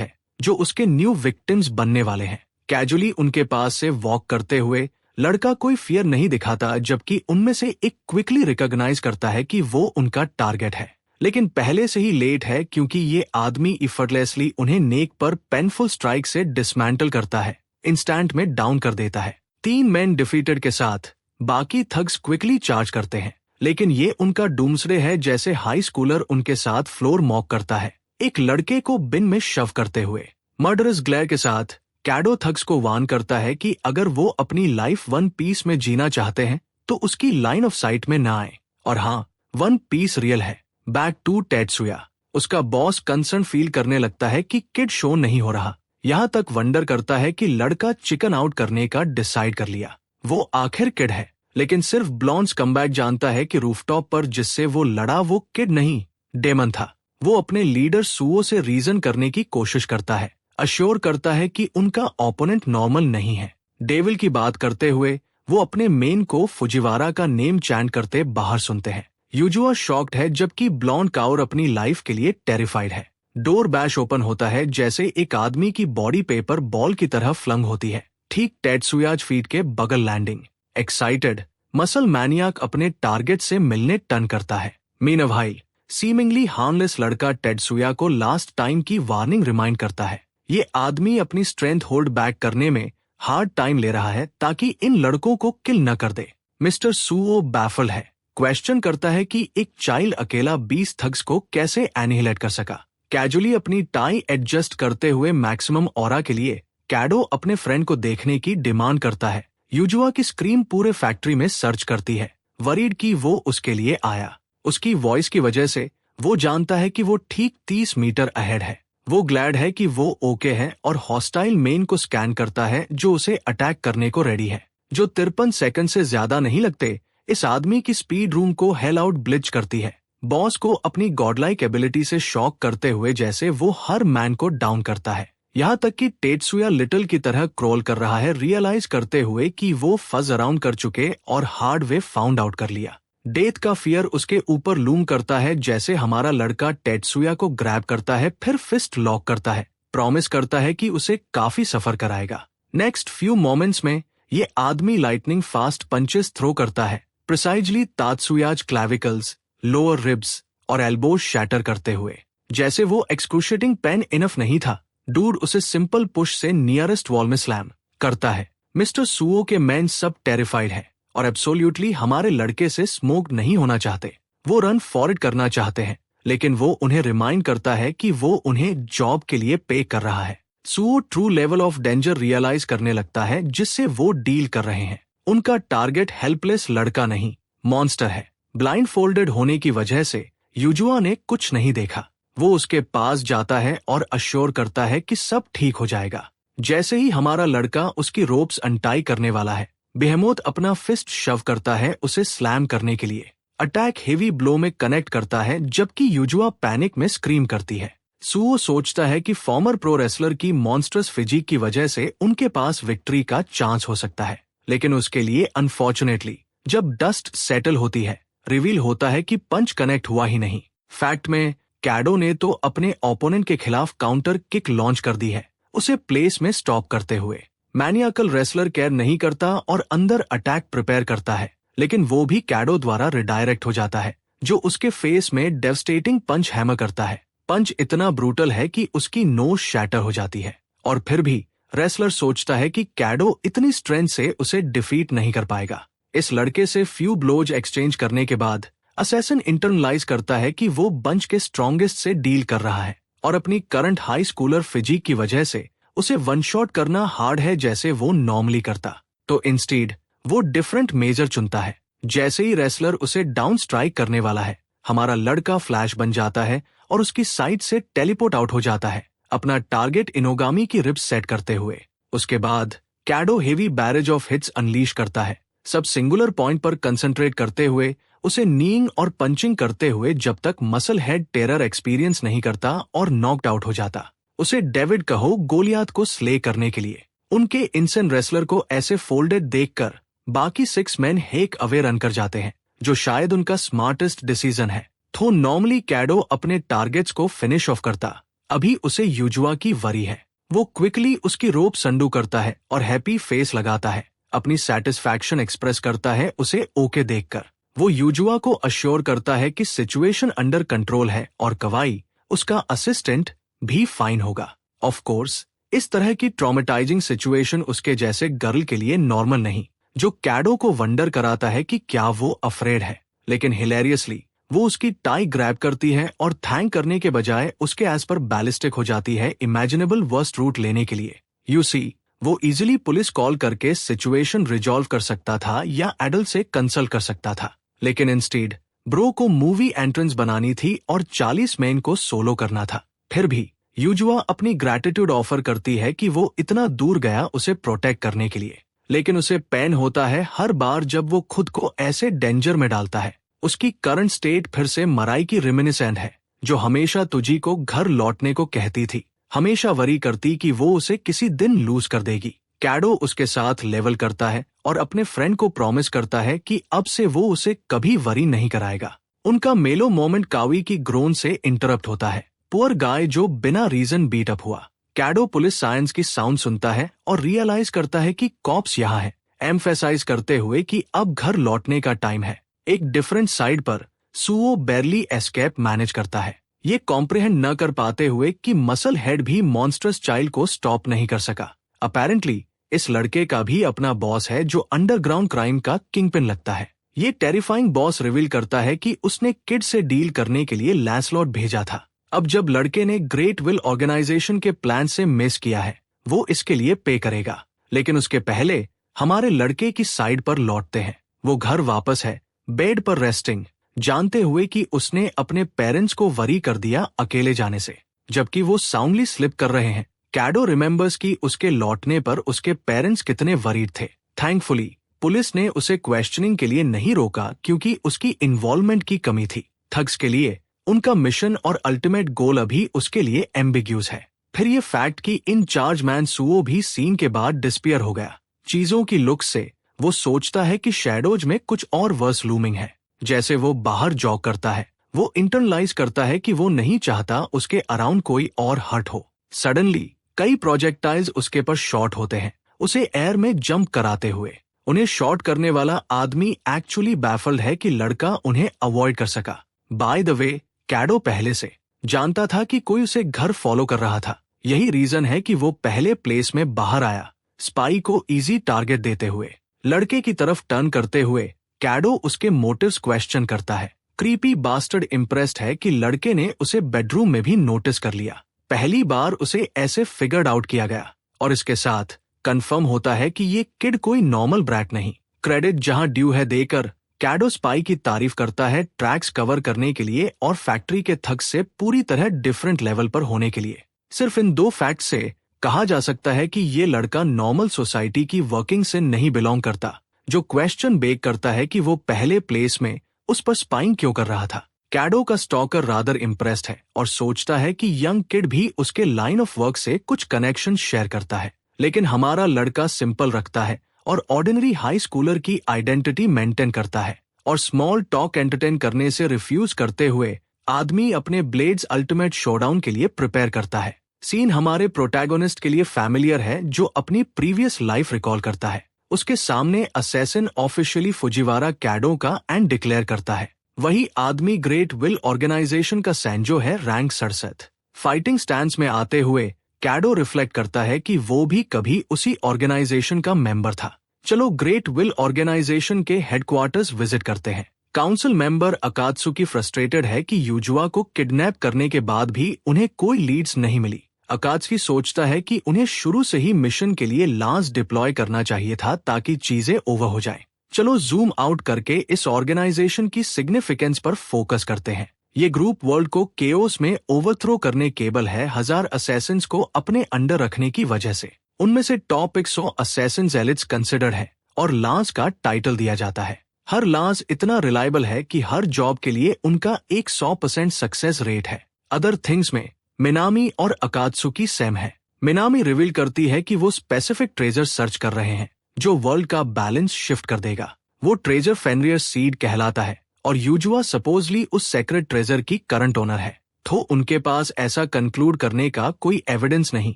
हैं जो उसके न्यू विक्टिम्स बनने वाले हैं। कैजुअली उनके पास से वॉक करते हुए लड़का कोई फियर नहीं दिखाता, जबकि उनमें से एक क्विकली रिकॉग्नाइज करता है कि वो उनका टारगेट है, लेकिन पहले से ही लेट है क्योंकि ये आदमी इफर्टलेसली उन्हें नेक पर पेनफुल स्ट्राइक से डिसमेंटल करता है, इंस्टेंट में डाउन कर देता है। 3 मैन डिफीटेड के साथ बाकी थग्स क्विकली चार्ज करते हैं, लेकिन ये उनका डूम्सडे है जैसे हाई स्कूलर उनके साथ फ्लोर मॉक करता है, एक लड़के को बिन में शव करते हुए। मर्डरस ग्लेयर के साथ कैडो थग्स को वार्न करता है कि अगर वो अपनी लाइफ वन पीस में जीना चाहते हैं तो उसकी लाइन ऑफ साइट में ना आए। और हाँ, वन पीस रियल है। Back to Tetsuya. उसका बॉस कंसर्न फील करने लगता है कि किड शो नहीं हो रहा, यहाँ तक वंडर करता है कि लड़का चिकन आउट करने का डिसाइड कर लिया। वो आखिर किड है, लेकिन सिर्फ ब्लॉन्ड स्कम्बैग जानता है कि रूफटॉप पर जिससे वो लड़ा वो किड नहीं, डेमन था। वो अपने लीडर सुओ से रीजन करने की कोशिश करता है, अश्योर करता है कि उनका ओपोनेंट नॉर्मल नहीं है। डेविल की बात करते हुए वो अपने मेन को फुजिवारा का नेम चैंट करते बाहर सुनते हैं। यूजुआ शॉक्ड है जबकि ब्लॉन्ड काउर अपनी लाइफ के लिए टेरिफाइड है। डोर बैश ओपन होता है जैसे एक आदमी की बॉडी पेपर बॉल की तरह फ्लंग होती है, ठीक टेत्सुयाज फीट के बगल लैंडिंग। एक्साइटेड मसल मैनियाक अपने टारगेट से मिलने टर्न करता है। मीनवाइल सीमिंगली हार्मलेस लड़का टेत्सुया को लास्ट टाइम की वार्निंग रिमाइंड करता है। ये आदमी अपनी स्ट्रेंथ होल्ड बैक करने में हार्ड टाइम ले रहा है ताकि इन लड़कों को किल न कर दे। मिस्टर सुओ बैफल्ड है, क्वेश्चन करता है कि एक चाइल्ड अकेला 20 थग्स को कैसे एनिहिलेट कर सका। कैजुअली अपनी टाई एडजस्ट करते हुए मैक्सिमम ऑरा के लिए कैडो अपने फ्रेंड को देखने की डिमांड करता है। यूजुआ की स्क्रीम पूरे फैक्ट्री में सर्च करती है, वरीड कि वो उसके लिए आया। उसकी वॉइस की वजह से वो जानता है कि वो ठीक 30 मीटर अहेड है। वो ग्लैड है कि वो ओके है और हॉस्टाइल मेन को स्कैन करता है जो उसे अटैक करने को रेडी है। जो 53 सेकंड से ज्यादा नहीं लगते, इस आदमी की स्पीड रूम को हेल आउट ब्लिच करती है। बॉस को अपनी गॉडलाइक एबिलिटी से शॉक करते हुए जैसे वो हर मैन को डाउन करता है, यहाँ तक कि टेत्सुया लिटिल की तरह क्रॉल कर रहा है, रियलाइज करते हुए कि वो फज अराउंड कर चुके और हार्ड वे फाउंड आउट कर लिया। डेथ का फियर उसके ऊपर लूम करता है जैसे हमारा लड़का टेत्सुया को ग्रैब करता है, फिर फिस्ट लॉक करता है, प्रॉमिस करता है कि उसे काफी सफर कराएगा। नेक्स्ट फ्यू मोमेंट्स में ये आदमी लाइटनिंग फास्ट पंचेस थ्रो करता है, प्रिसाइजली तात्सुयाज क्लैविकल्स, लोअर रिब्स और एल्बोज शैटर करते हुए। जैसे वो एक्सक्रूशिएटिंग पेन इनफ नहीं था, डूड उसे सिंपल पुश से नियरेस्ट वॉल में स्लैम करता है। मिस्टर सुओ के मैन सब टेरिफाइड है और एब्सोल्युटली हमारे लड़के से स्मोक नहीं होना चाहते। वो रन फॉरवर्ड करना चाहते हैं, लेकिन वो उन्हें रिमाइंड करता है कि वो उन्हें जॉब के लिए पे कर रहा है। सुओ true level of danger realise करने लगता है जिससे वो डील कर रहे हैं। उनका टारगेट हेल्पलेस लड़का नहीं, मॉन्स्टर है। ब्लाइंड फोल्डेड होने की वजह से यूजुआ ने कुछ नहीं देखा। वो उसके पास जाता है और अश्योर करता है कि सब ठीक हो जाएगा। जैसे ही हमारा लड़का उसकी रोप्स अनटाई करने वाला है, बेहेमोथ अपना फिस्ट शव करता है उसे स्लैम करने के लिए। अटैक हेवी ब्लो में कनेक्ट करता है जबकि यूजुआ पैनिक में स्क्रीम करती है। सुओ सोचता है कि फॉर्मर प्रो रेसलर की मॉन्स्टर्स फिजिक की वजह से उनके पास विक्ट्री का चांस हो सकता है, लेकिन उसके लिए अनफॉर्चुनेटली जब डस्ट सेटल होती है, रिवील होता है कि पंच कनेक्ट हुआ ही नहीं। फैक्ट में कैडो ने तो अपने ओपोनेंट के खिलाफ काउंटर किक लॉन्च कर दी है, उसे प्लेस में स्टॉप करते हुए। मैनियाकल रेसलर केयर नहीं करता और अंदर अटैक प्रिपेयर करता है, लेकिन वो भी कैडो द्वारा रिडायरेक्ट हो जाता है, जो उसके फेस में डेवस्टेटिंग पंच हैमर करता है। पंच इतना ब्रूटल है कि उसकी नोज शैटर हो जाती है, और फिर भी रेसलर सोचता है कि कैडो इतनी स्ट्रेंथ से उसे डिफीट नहीं कर पाएगा। इस लड़के से फ्यू ब्लोज एक्सचेंज करने के बाद असैसिन इंटरनलाइज करता है कि वो बंच के स्ट्रॉन्गेस्ट से डील कर रहा है और अपनी करंट हाई स्कूलर फिजिक की वजह से उसे वन शॉट करना हार्ड है जैसे वो नॉर्मली करता। तो इंस्टीड वो डिफरेंट मेजर चुनता है। जैसे ही रेसलर उसे डाउन स्ट्राइक करने वाला है, हमारा लड़का फ्लैश बन जाता है और उसकी साइड से टेलीपोर्ट आउट हो जाता है, अपना टारगेट इनोगामी की रिब्स सेट करते हुए। उसके बाद Kaido heavy barrage of hits unleash करता है, सब सिंगुलर पॉइंट पर कंसंट्रेट करते हुए उसे नीइंग और पंचिंग करते हुए जब तक मसल हेड टेरर एक्सपीरियंस नहीं करता और नॉकड आउट हो जाता। उसे डेविड कहो गोलियात को स्ले करने के लिए। उनके इंसेन रेसलर को ऐसे फोल्डेड देखकर बाकी 6 मैन हेक अवे रन कर जाते हैं, जो शायद उनका स्मार्टेस्ट डिसीजन है। तो नॉर्मली कैडो अपने टारगेट्स को फिनिश ऑफ करता। अभी उसे यूजुआ की वरी है। वो क्विकली उसकी रोप संडू करता है और हैप्पी फेस लगाता है, अपनी सेटिस्फैक्शन एक्सप्रेस करता है उसे ओके देखकर। वो यूजुआ को अश्योर करता है कि सिचुएशन अंडर कंट्रोल है और कवाई, उसका असिस्टेंट, भी फाइन होगा। ऑफ कोर्स इस तरह की ट्रॉमेटाइजिंग सिचुएशन उसके जैसे गर्ल के लिए नॉर्मल नहीं, जो कैडो को वंडर कराता है कि क्या वो अफ्रेड है। लेकिन हिलेरियसली वो उसकी टाई ग्रैब करती है और थैंक करने के बजाय उसके एज पर बैलिस्टिक हो जाती है इमेजिनेबल वर्स्ट रूट लेने के लिए। यू सी, वो इजिली पुलिस कॉल करके सिचुएशन रिजॉल्व कर सकता था या एडल्ट से कंसल्ट कर सकता था, लेकिन इंस्टेड ब्रो को मूवी एंट्रेंस बनानी थी और 40 मेन को सोलो करना था। फिर भी यूजुआ अपनी ग्रैटिट्यूड ऑफर करती है कि वो इतना दूर गया उसे प्रोटेक्ट करने के लिए, लेकिन उसे पेन होता है हर बार जब वो खुद को ऐसे डेंजर में डालता है। उसकी करंट स्टेट फिर से मराई की रिमिनिसेंट है, जो हमेशा तुझी को घर लौटने को कहती थी, हमेशा वरी करती कि वो उसे किसी दिन लूज कर देगी। कैडो उसके साथ लेवल करता है और अपने फ्रेंड को प्रॉमिस करता है कि अब से वो उसे कभी वरी नहीं कराएगा। उनका मेलो मोमेंट कावी की ग्रोन से इंटरप्ट होता है। पुअर गाय जो बिना रीजन बीट अप हुआ। कैडो पुलिस साइंस की साउंड सुनता है और रियलाइज करता है कि कॉप्स यहाँ है, एम्फेसाइज करते हुए कि अब घर लौटने का टाइम है। एक डिफरेंट साइड पर सुओ बैरली एस्केप मैनेज करता है, ये कॉम्प्रिहेंड न कर पाते हुए कि मसल हेड भी मॉन्स्टरस चाइल्ड को स्टॉप नहीं कर सका। अपेरेंटली इस लड़के का भी अपना बॉस है जो अंडरग्राउंड क्राइम का किंगपिन लगता है। ये टेरिफाइंग बॉस रिवील करता है कि उसने किड से डील करने के लिए लैंसलॉट भेजा था। अब जब लड़के ने ग्रेट विल ऑर्गेनाइजेशन के प्लान से मिस किया है, वो इसके लिए पे करेगा। लेकिन उसके पहले हमारे लड़के की साइड पर लौटते हैं। वो घर वापस है, बेड पर रेस्टिंग, जानते हुए कि उसने अपने पेरेंट्स को वरी कर दिया अकेले जाने से, जबकि वो साउंडली स्लिप कर रहे हैं। कैडो रिमेंबर्स कि उसके लौटने पर उसके पेरेंट्स कितने वरीड थे। थैंकफुली पुलिस ने उसे क्वेश्चनिंग के लिए नहीं रोका क्योंकि उसकी इन्वॉल्वमेंट की कमी थी। थग्स के लिए उनका मिशन और अल्टीमेट गोल अभी उसके लिए एम्बिग्यूज है। फिर ये फैक्ट कि इन चार्ज मैन सुओ भी सीन के बाद डिस्पियर हो गया। चीजों की लुक से वो सोचता है कि शैडोज में कुछ और वर्स लूमिंग है। जैसे वो बाहर जॉग करता है, वो इंटरनलाइज करता है कि वो नहीं चाहता उसके अराउंड कोई और हर्ट हो। सडनली कई प्रोजेक्टाइल्स उसके पर शॉट होते हैं, उसे एयर में जंप कराते हुए। उन्हें शॉट करने वाला आदमी एक्चुअली बैफल्ड है कि लड़का उन्हें अवॉइड कर सका। बाय द वे, कैडो पहले से जानता था कि कोई उसे घर फॉलो कर रहा था। यही रीजन है कि वो पहले प्लेस में बाहर आया, स्पाई को इजी टारगेट देते हुए। लड़के की तरफ टर्न करते हुए कैडो उसके मोटिव्स क्वेश्चन करता है। क्रीपी बास्टर्ड इम्प्रेस्ड है कि लड़के ने उसे बेडरूम में भी नोटिस कर लिया। पहली बार उसे ऐसे फिगर्ड आउट किया गया, और इसके साथ कंफर्म होता है कि ये किड कोई नॉर्मल ब्रैट नहीं। क्रेडिट जहां ड्यू है देकर कैडो स्पाई की तारीफ करता है ट्रैक्स कवर करने के लिए और फैक्ट्री के थक से पूरी तरह डिफरेंट लेवल पर होने के लिए। सिर्फ इन दो फैक्ट से कहा जा सकता है कि ये लड़का नॉर्मल सोसाइटी की वर्किंग से नहीं बिलोंग करता, जो क्वेश्चन बेक करता है कि वो पहले प्लेस में उस पर स्पाइंग क्यों कर रहा था। कैडो का स्टॉकर रादर इम्प्रेस्ड है और सोचता है कि यंग किड भी उसके लाइन ऑफ वर्क से कुछ कनेक्शन शेयर करता है, लेकिन हमारा लड़का सिंपल रखता है और ऑर्डिनरी हाई स्कूलर की आइडेंटिटी मेंटेन करता है, और स्मॉल टॉक एंटरटेन करने से रिफ्यूज करते हुए आदमी अपने ब्लेड्स अल्टीमेट शोडाउन के लिए प्रिपेयर करता है। सीन हमारे प्रोटैगोनिस्ट के लिए फैमिलियर है, जो अपनी प्रीवियस लाइफ रिकॉल करता है। उसके सामने असैसिन ऑफिशियली फुजिवारा कैडो का एंड डिक्लेयर करता है। वही आदमी ग्रेट विल ऑर्गेनाइजेशन का सैंजो है रैंक 67। फाइटिंग स्टैंस में आते हुए कैडो रिफ्लेक्ट करता है कि वो भी कभी उसी ऑर्गेनाइजेशन का मेंबर था। चलो ग्रेट विल ऑर्गेनाइजेशन के हेडक्वार्टर्स विजिट करते हैं। काउंसिल मेंबर अकात्सुकी फ्रस्ट्रेटेड है कि यूजुआ को किडनैप करने के बाद भी उन्हें कोई लीड्स नहीं मिली। अकात्सुकी सोचता है कि उन्हें शुरू से ही मिशन के लिए लांस डिप्लॉय करना चाहिए था ताकि चीजें ओवर हो जाएं। चलो जूम आउट करके इस ऑर्गेनाइजेशन की सिग्निफिकेंस पर फोकस करते हैं। ये ग्रुप वर्ल्ड को केओस में ओवरथ्रो करने केबल है 1000 असैसिन्स को अपने अंडर रखने की वजह से। उनमें से टॉप 100 असैसिन्स एलिट्स कंसिडर्ड है और लांस का टाइटल दिया जाता है। हर लांस इतना रिलायबल है कि हर जॉब के लिए उनका 100% सक्सेस रेट है। अदर थिंग्स में मिनामी और अकात्सुकी सेम है। मिनामी रिवील करती है कि वो स्पेसिफिक ट्रेजर सर्च कर रहे हैं जो वर्ल्ड का बैलेंस शिफ्ट कर देगा। वो ट्रेजर फेनरियर सीड कहलाता है और यूजुआ सपोजली उस सेक्रेट ट्रेजर की करंट ओनर है, तो उनके पास ऐसा कंक्लूड करने का कोई एविडेंस नहीं।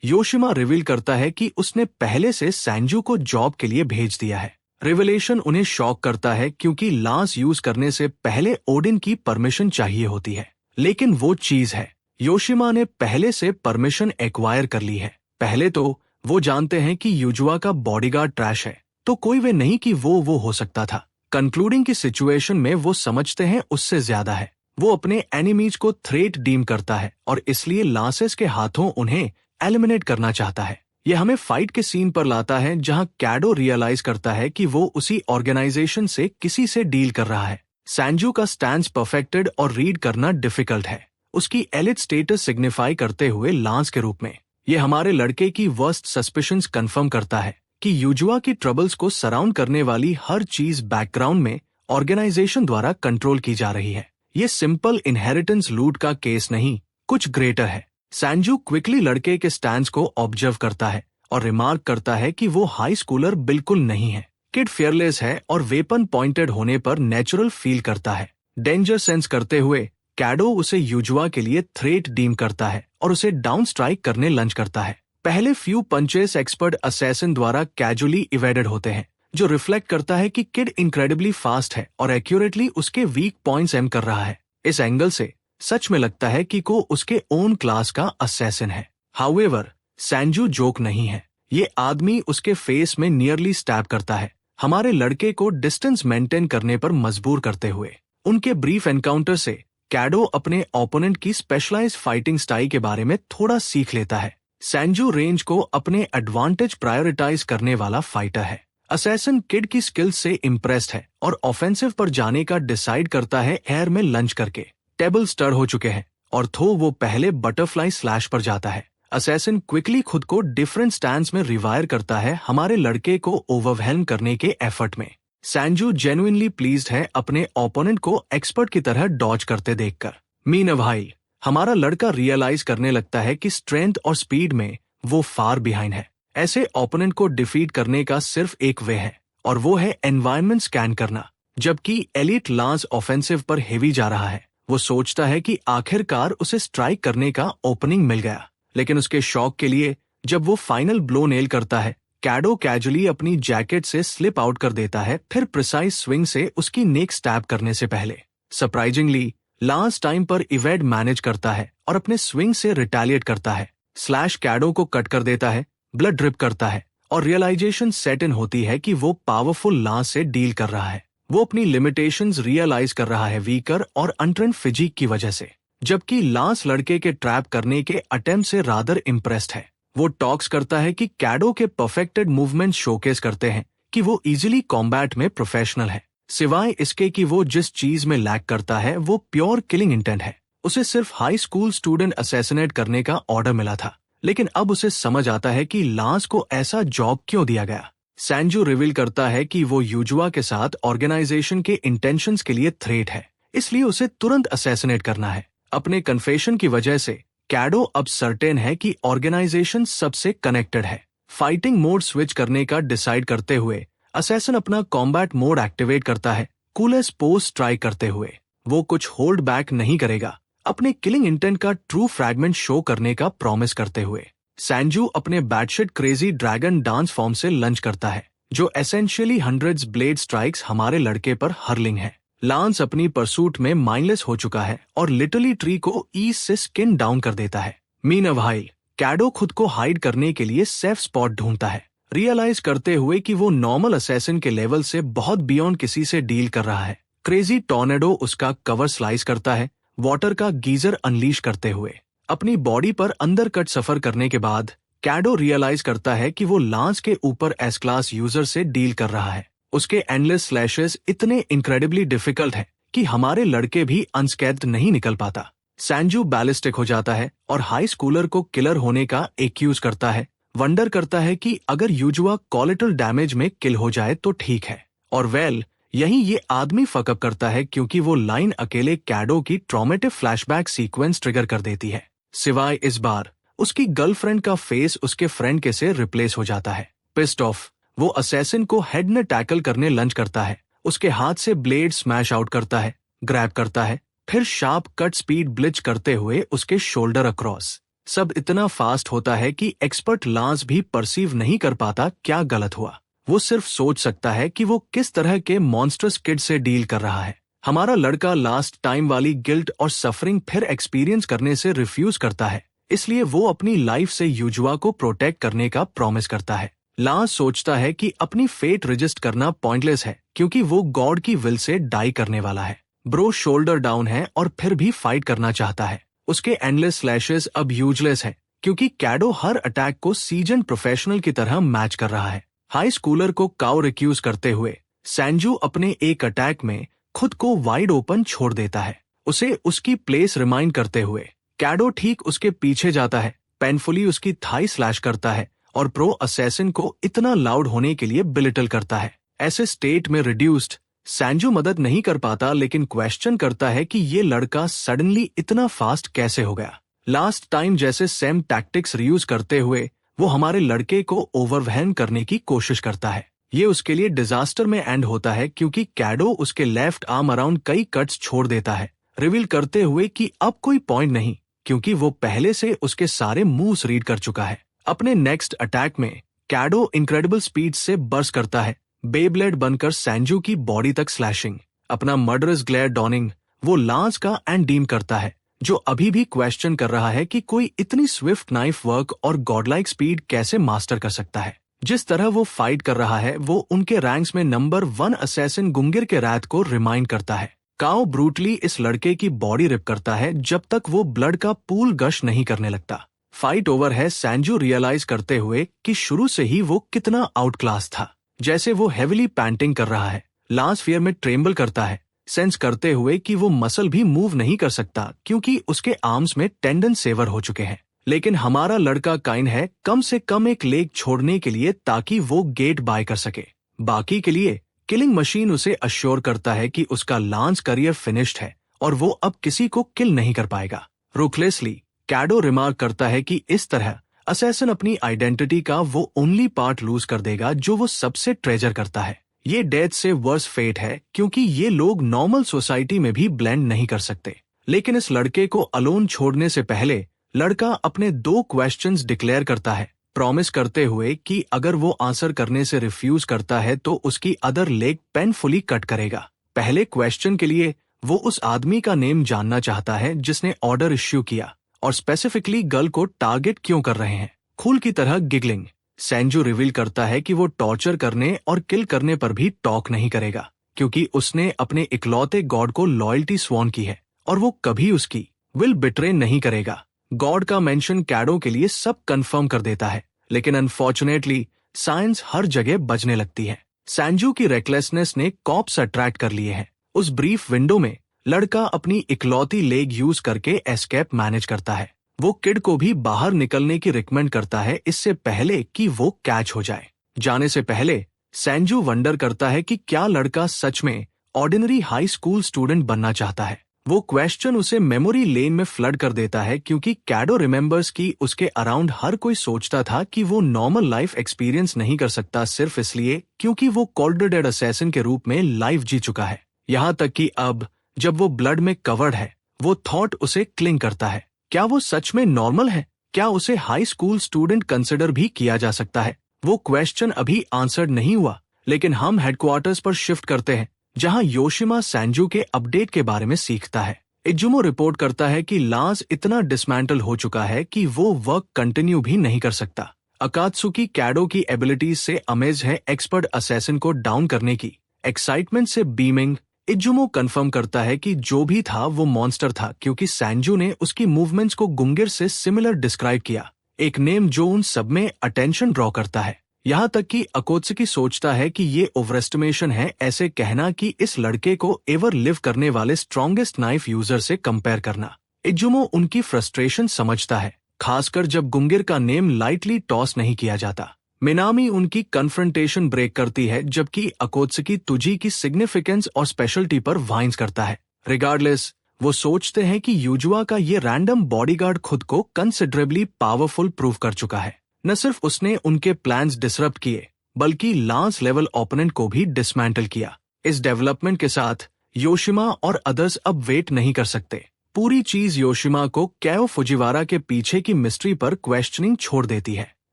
योशिमा रिवील करता है कि उसने पहले से सैंजू को जॉब के लिए भेज दिया है। रिविलेशन उन्हें शॉक करता है क्योंकि लांस यूज करने से पहले ओडिन की परमिशन चाहिए होती है, लेकिन वो चीज है योशिमा ने पहले से परमिशन एक्वायर कर ली है। पहले तो वो जानते हैं कि यूजुआ का बॉडीगार्ड ट्रैश है, तो कोई वे नहीं कि वो हो सकता था। कंक्लूडिंग की सिचुएशन में वो समझते हैं उससे ज्यादा है। वो अपने एनिमीज को थ्रेट डीम करता है और इसलिए लांसेस के हाथों उन्हें एलिमिनेट करना चाहता है। यह हमें फाइट के सीन पर लाता है जहां कैडो रियलाइज करता है कि वो उसी ऑर्गेनाइजेशन से किसी से डील कर रहा है। सैंजू का स्टैंस परफेक्टेड और रीड करना डिफिकल्ट है, उसकी एलिट स्टेटस सिग्निफाई करते हुए लांस के रूप में। यह हमारे लड़के की वर्स्ट सस्पिशंस कंफर्म करता है कि यूजुआ की ट्रबल्स को सराउंड करने वाली हर चीज बैकग्राउंड में ऑर्गेनाइजेशन द्वारा कंट्रोल की जा रही है। ये सिंपल इनहेरिटेंस लूट का केस नहीं, कुछ ग्रेटर है। सैंजू क्विकली लड़के के स्टैंस को ऑब्जर्व करता है और रिमार्क करता है कि वो हाई स्कूलर बिल्कुल नहीं है। किड फियरलेस है और वेपन पॉइंटेड होने पर नेचुरल फील करता है। डेंजर सेंस करते हुए कैडो उसे यूजुआ के लिए थ्रेट डीम करता है और उसे डाउन स्ट्राइक करने लंच करता है। पहले फ्यू पंचेस एक्सपर्ट असैसिन द्वारा कैजुअली इवेडेड होते हैं, जो रिफ्लेक्ट करता है कि किड इनक्रेडिबली फास्ट है और एक्यूरेटली उसके वीक पॉइंट्स एम कर रहा है। इस एंगल से सच में लगता है कि को उसके ओन क्लास का असैसिन है। हाउएवर, सैंजू जोक नहीं है। ये आदमी उसके फेस में नियरली स्टैब करता है, हमारे लड़के को डिस्टेंस मेंटेन करने पर मजबूर करते हुए। उनके ब्रीफ एनकाउंटर से कैडो अपने ओपोनेंट की स्पेशलाइज्ड फाइटिंग स्टाइल के बारे में थोड़ा सीख लेता है। सैंजू रेंज को अपने एडवांटेज प्रायोरिटाइज करने वाला फाइटर है। असैसिन किड की स्किल्स से इम्प्रेस्ड है और ऑफेंसिव पर जाने का डिसाइड करता है एयर में लंच करके। टेबल स्टर हो चुके हैं और वो पहले बटरफ्लाई स्लैश पर जाता है। असैसिन क्विकली खुद को डिफरेंट स्टैंड्स में रिवायर करता है हमारे लड़के को ओवरवेल्म करने के एफर्ट में। सैंजू जेन्युइनली प्लीज्ड है अपने ओपोनेंट को एक्सपर्ट की तरह डॉज करते देखकर। मीनवाइल, हमारा लड़का रियलाइज करने लगता है कि स्ट्रेंथ और स्पीड में वो फार बिहाइंड है। ऐसे ओपोनेंट को डिफीट करने का सिर्फ एक वे है और वो है एनवायरनमेंट स्कैन करना। जबकि एलिट लांस ऑफेंसिव पर हेवी जा रहा है, वो सोचता है कि आखिरकार उसे स्ट्राइक करने का ओपनिंग मिल गया, लेकिन उसके शॉक के लिए जब वो फाइनल ब्लो नेल करता है, कैडो कैजुअली अपनी जैकेट से स्लिप आउट कर देता है, फिर प्रिसाइज स्विंग से उसकी नेक स्टैब करने से पहले। सरप्राइजिंगली लास्ट टाइम पर इवेड मैनेज करता है और अपने स्विंग से रिटेलिएट करता है। स्लैश कैडो को कट कर देता है, ब्लड ड्रिप करता है और रियलाइजेशन सेट इन होती है कि वो पावरफुल लांस से डील कर रहा है। वो अपनी लिमिटेशंस रियलाइज कर रहा है वीकर और अनट्रेंड फिजिक की वजह से, जबकि लांस लड़के के ट्रैप करने के अटेम्प्ट से रादर इम्प्रेस्ड है। वो टॉक्स करता है कि कैडो के परफेक्टेड मूवमेंट शोकेस करते हैं कि वो इजीली कॉम्बैट में प्रोफेशनल है, सिवाय इसके कि वो जिस चीज में लैक करता है वो प्योर किलिंग इंटेंट है। उसे सिर्फ हाई स्कूल स्टूडेंट असैसिनेट करने का ऑर्डर मिला था, लेकिन अब उसे समझ आता है कि लांस को ऐसा जॉब क्यों दिया गया। सैंजू रिवील करता है कि वो यूजुआ के साथ ऑर्गेनाइजेशन के इंटेंशंस के लिए थ्रेट है, इसलिए उसे तुरंत असैसिनेट करना है। अपने कन्फेशन की वजह से कैडो अब सर्टेन है कि ऑर्गेनाइजेशन सबसे कनेक्टेड है। फाइटिंग मोड स्विच करने का डिसाइड करते हुए असैसिन अपना कॉम्बैट मोड एक्टिवेट करता है, कूलेस्ट पोज ट्राई करते हुए। वो कुछ होल्ड बैक नहीं करेगा, अपने किलिंग इंटेंट का ट्रू फ्रैगमेंट शो करने का प्रॉमिस करते हुए। सैंजू अपने बैटशिट क्रेजी ड्रैगन डांस फॉर्म से लंच करता है, जो एसेंशियली हंड्रेड्स ब्लेड स्ट्राइक्स हमारे लड़के पर हर्लिंग है। लांस अपनी परसूट में माइंडलेस हो चुका है और लिटरली ट्री को ईज से स्किन डाउन कर देता है। मीनवाइल, कैडो खुद को हाइड करने के लिए सेफ स्पॉट ढूंढता है, रियलाइज करते हुए कि वो नॉर्मल असैसिन के लेवल से बहुत बियॉन्ड किसी से डील कर रहा है। क्रेजी टॉर्नेडो उसका कवर स्लाइस करता है, वाटर का गीजर अनलीश करते हुए। अपनी बॉडी पर अंदर कट सफर करने के बाद कैडो रियलाइज करता है कि वो लांस के ऊपर एस क्लास यूजर से डील कर रहा है। उसके एंडलेस स्लैशेस इतने इनक्रेडिबली डिफिकल्ट है कि हमारे लड़के भी अनस्कैथ्ड नहीं निकल पाता। सैंजू बैलिस्टिक हो जाता है और हाई स्कूलर को किलर होने का एक्यूज करता है। वंडर करता है कि अगर यूजुआ कोलेटरल डैमेज में किल हो जाए तो ठीक है, और वेल यही ये आदमी फकअप करता है क्योंकि वो लाइन अकेले कैडो की ट्रॉमेटिक फ्लैशबैक सीक्वेंस ट्रिगर कर देती है। सिवाय इस बार उसकी गर्लफ्रेंड का फेस उसके फ्रेंड के से रिप्लेस हो जाता है। पिस्ड ऑफ, वो असैसिन को हेड में टैकल करने लंच करता है उसके हाथ से ब्लेड स्मैश आउट करता है, ग्रैब करता है, फिर शार्प कट स्पीड ब्लिच करते हुए उसके शोल्डर अक्रॉस। सब इतना फास्ट होता है कि एक्सपर्ट लांस भी परसीव नहीं कर पाता क्या गलत हुआ। वो सिर्फ सोच सकता है कि वो किस तरह के मॉन्स्टर्स किड से डील कर रहा है। हमारा लड़का लास्ट टाइम वाली गिल्ट और सफरिंग फिर एक्सपीरियंस करने से रिफ्यूज करता है, इसलिए वो अपनी लाइफ से युजुआ को प्रोटेक्ट करने का प्रॉमिस करता है। लांस सोचता है कि अपनी फेट रजिस्ट करना पॉइंटलेस है क्योंकि वो गॉड की विल से डाई करने वाला है। ब्रो शोल्डर डाउन है और फिर भी फाइट करना चाहता है। उसके एंडलेस स्लैशेस अब यूजलेस है क्योंकि कैडो हर अटैक को सीजन प्रोफेशनल की तरह मैच कर रहा है। हाई स्कूलर को काउ रिक्यूज करते हुए सैंजू अपने एक अटैक में खुद को वाइड ओपन छोड़ देता है। उसे उसकी प्लेस रिमाइंड करते हुए कैडो ठीक उसके पीछे जाता है, पेनफुली उसकी थाई स्लैश करता है और प्रो असैसिन को इतना लाउड होने के लिए बिलिटल करता है। ऐसे स्टेट में रिड्यूस्ड सैंजू मदद नहीं कर पाता लेकिन क्वेश्चन करता है कि ये लड़का सडनली इतना फास्ट कैसे हो गया। लास्ट टाइम जैसे सेम टैक्टिक्स रीयूज करते हुए वो हमारे लड़के को ओवरवहन करने की कोशिश करता है। ये उसके लिए डिजास्टर में एंड होता है क्योंकि कैडो उसके लेफ्ट आर्म अराउंड कई कट्स छोड़ देता है, रिवील करते हुए कि अब कोई पॉइंट नहीं क्योंकि वो पहले से उसके सारे मूव्स रीड कर चुका है। अपने नेक्स्ट अटैक में कैडो इनक्रेडिबल स्पीड से बर्स्ट करता है, बेब्लेड बनकर सैंजू की बॉडी तक स्लैशिंग। अपना मर्डरस ग्लेयर डॉनिंग वो लांस का एंड डीम करता है, जो अभी भी क्वेश्चन कर रहा है कि कोई इतनी स्विफ्ट नाइफ वर्क और गॉडलाइक स्पीड कैसे मास्टर कर सकता है। जिस तरह वो फाइट कर रहा है वो उनके रैंक्स में नंबर 1 असैसिन गुंगिर के रैथ को रिमाइंड करता है। काओ ब्रूटली इस लड़के की बॉडी रिप करता है जब तक वो ब्लड का पूल गश नहीं करने लगता। फाइट ओवर है सैंजू रियलाइज करते हुए कि शुरू से ही वो कितना आउट क्लास था। जैसे वो हेविली पैंटिंग कर रहा है, लांस फियर में ट्रेम्बल करता है, सेंस करते हुए कि वो मसल भी मूव नहीं कर सकता क्योंकि उसके आर्म्स में टेंडन सेवर हो चुके हैं। लेकिन हमारा लड़का काइन है कम से कम एक लेग छोड़ने के लिए ताकि वो गेट बाय कर सके। बाकी के लिए किलिंग मशीन उसे अश्योर करता है कि उसका लांस करियर फिनिश्ड है और वो अब किसी को किल नहीं कर पाएगा। रुकलेसली कैडो रिमार्क करता है कि इस तरह असैसिन अपनी आइडेंटिटी का वो ओनली पार्ट लूज कर देगा जो वो सबसे ट्रेजर करता है। ये डेथ से वर्स फेट है क्योंकि ये लोग नॉर्मल सोसाइटी में भी ब्लेंड नहीं कर सकते। लेकिन इस लड़के को अलोन छोड़ने से पहले लड़का अपने 2 क्वेश्चंस डिक्लेयर करता है, प्रॉमिस करते हुए कि अगर वो आंसर करने से रिफ्यूज करता है तो उसकी अदर लेग पेनफुली कट करेगा। पहले क्वेश्चन के लिए वो उस आदमी का नेम जानना चाहता है जिसने ऑर्डर इश्यू किया और स्पेसिफिकली गर्ल को टारगेट क्यों कर रहे हैं। खूल की तरह गिगलिंग सैंजू रिवील करता है कि वो टॉर्चर करने और किल करने पर भी टॉक नहीं करेगा क्योंकि उसने अपने इकलौते गॉड को लॉयल्टी स्वॉन की है और वो कभी उसकी विल बिट्रे नहीं करेगा। गॉड का मेंशन कैडो के लिए सब कंफर्म कर देता है, लेकिन अनफॉर्चुनेटली साइंस हर जगह बजने लगती है। सैंजू की रेकलेसनेस ने कॉप्स अट्रैक्ट कर लिए हैं। उस ब्रीफ विंडो में लड़का अपनी इकलौती लेग यूज करके एस्केप मैनेज करता है। वो किड को भी बाहर निकलने की रिकमेंड करता है इससे पहले कि वो कैच हो जाए। जाने से पहले सैंजू वंडर करता है कि क्या लड़का सच में ऑर्डिनरी हाई स्कूल स्टूडेंट बनना चाहता है। वो क्वेश्चन उसे मेमोरी लेन में फ्लड कर देता है क्योंकि कैडो रिमेम्बर्स कि उसके अराउंड हर कोई सोचता था कि वो नॉर्मल लाइफ एक्सपीरियंस नहीं कर सकता सिर्फ इसलिए क्योंकि वो कोल्ड डेड असैसिन के रूप में लाइफ जी चुका है। यहाँ तक कि अब जब वो ब्लड में कवर्ड है वो थॉट उसे क्लिंग करता है। क्या वो सच में नॉर्मल है? क्या उसे हाई स्कूल स्टूडेंट कंसिडर भी किया जा सकता है? वो क्वेश्चन अभी आंसर्ड नहीं हुआ, लेकिन हम हेडक्वार्टर्स पर शिफ्ट करते हैं जहां योशिमा सैंजू के अपडेट के बारे में सीखता है। इजुमो रिपोर्ट करता है कि लांस इतना डिसमेंटल हो चुका है कि वो वर्क कंटिन्यू भी नहीं कर सकता। अकात्सुकी कैडो की एबिलिटीज से अमेज है एक्सपर्ट असैसिन को डाउन करने की। एक्साइटमेंट से बीमिंग इजुमो कंफर्म करता है कि जो भी था वो मॉन्स्टर था क्योंकि सैंजू ने उसकी मूवमेंट्स को गुंगिर से सिमिलर डिस्क्राइब किया, एक नेम जो उन सब में अटेंशन ड्रॉ करता है। यहाँ तक कि अकोत्सुकी सोचता है कि ये ओवरएस्टिमेशन है ऐसे कहना कि इस लड़के को एवर लिव करने वाले स्ट्रॉन्गेस्ट नाइफ यूजर से कंपेयर करना। इजुमो उनकी फ्रस्ट्रेशन समझता है, खासकर जब गुंगिर का नेम लाइटली टॉस नहीं किया जाता। मिनामी उनकी कन्फ्रंटेशन ब्रेक करती है जबकि अकोत्सुकी तुजी की सिग्निफिकेंस और स्पेशलिटी पर वाइंस करता है। रिगार्डलेस वो सोचते हैं कि युजुआ का ये रैंडम बॉडीगार्ड खुद को कंसिडरेबली पावरफुल प्रूव कर चुका है। न सिर्फ उसने उनके प्लान्स डिसरप्ट किए बल्कि लांस लेवल ओपोनेंट को भी डिसमेंटल किया। इस डेवलपमेंट के साथ योशिमा और अदर्स अब वेट नहीं कर सकते। पूरी चीज योशिमा को कैओ फुजिवारा के पीछे की मिस्ट्री पर क्वेश्चनिंग छोड़ देती है।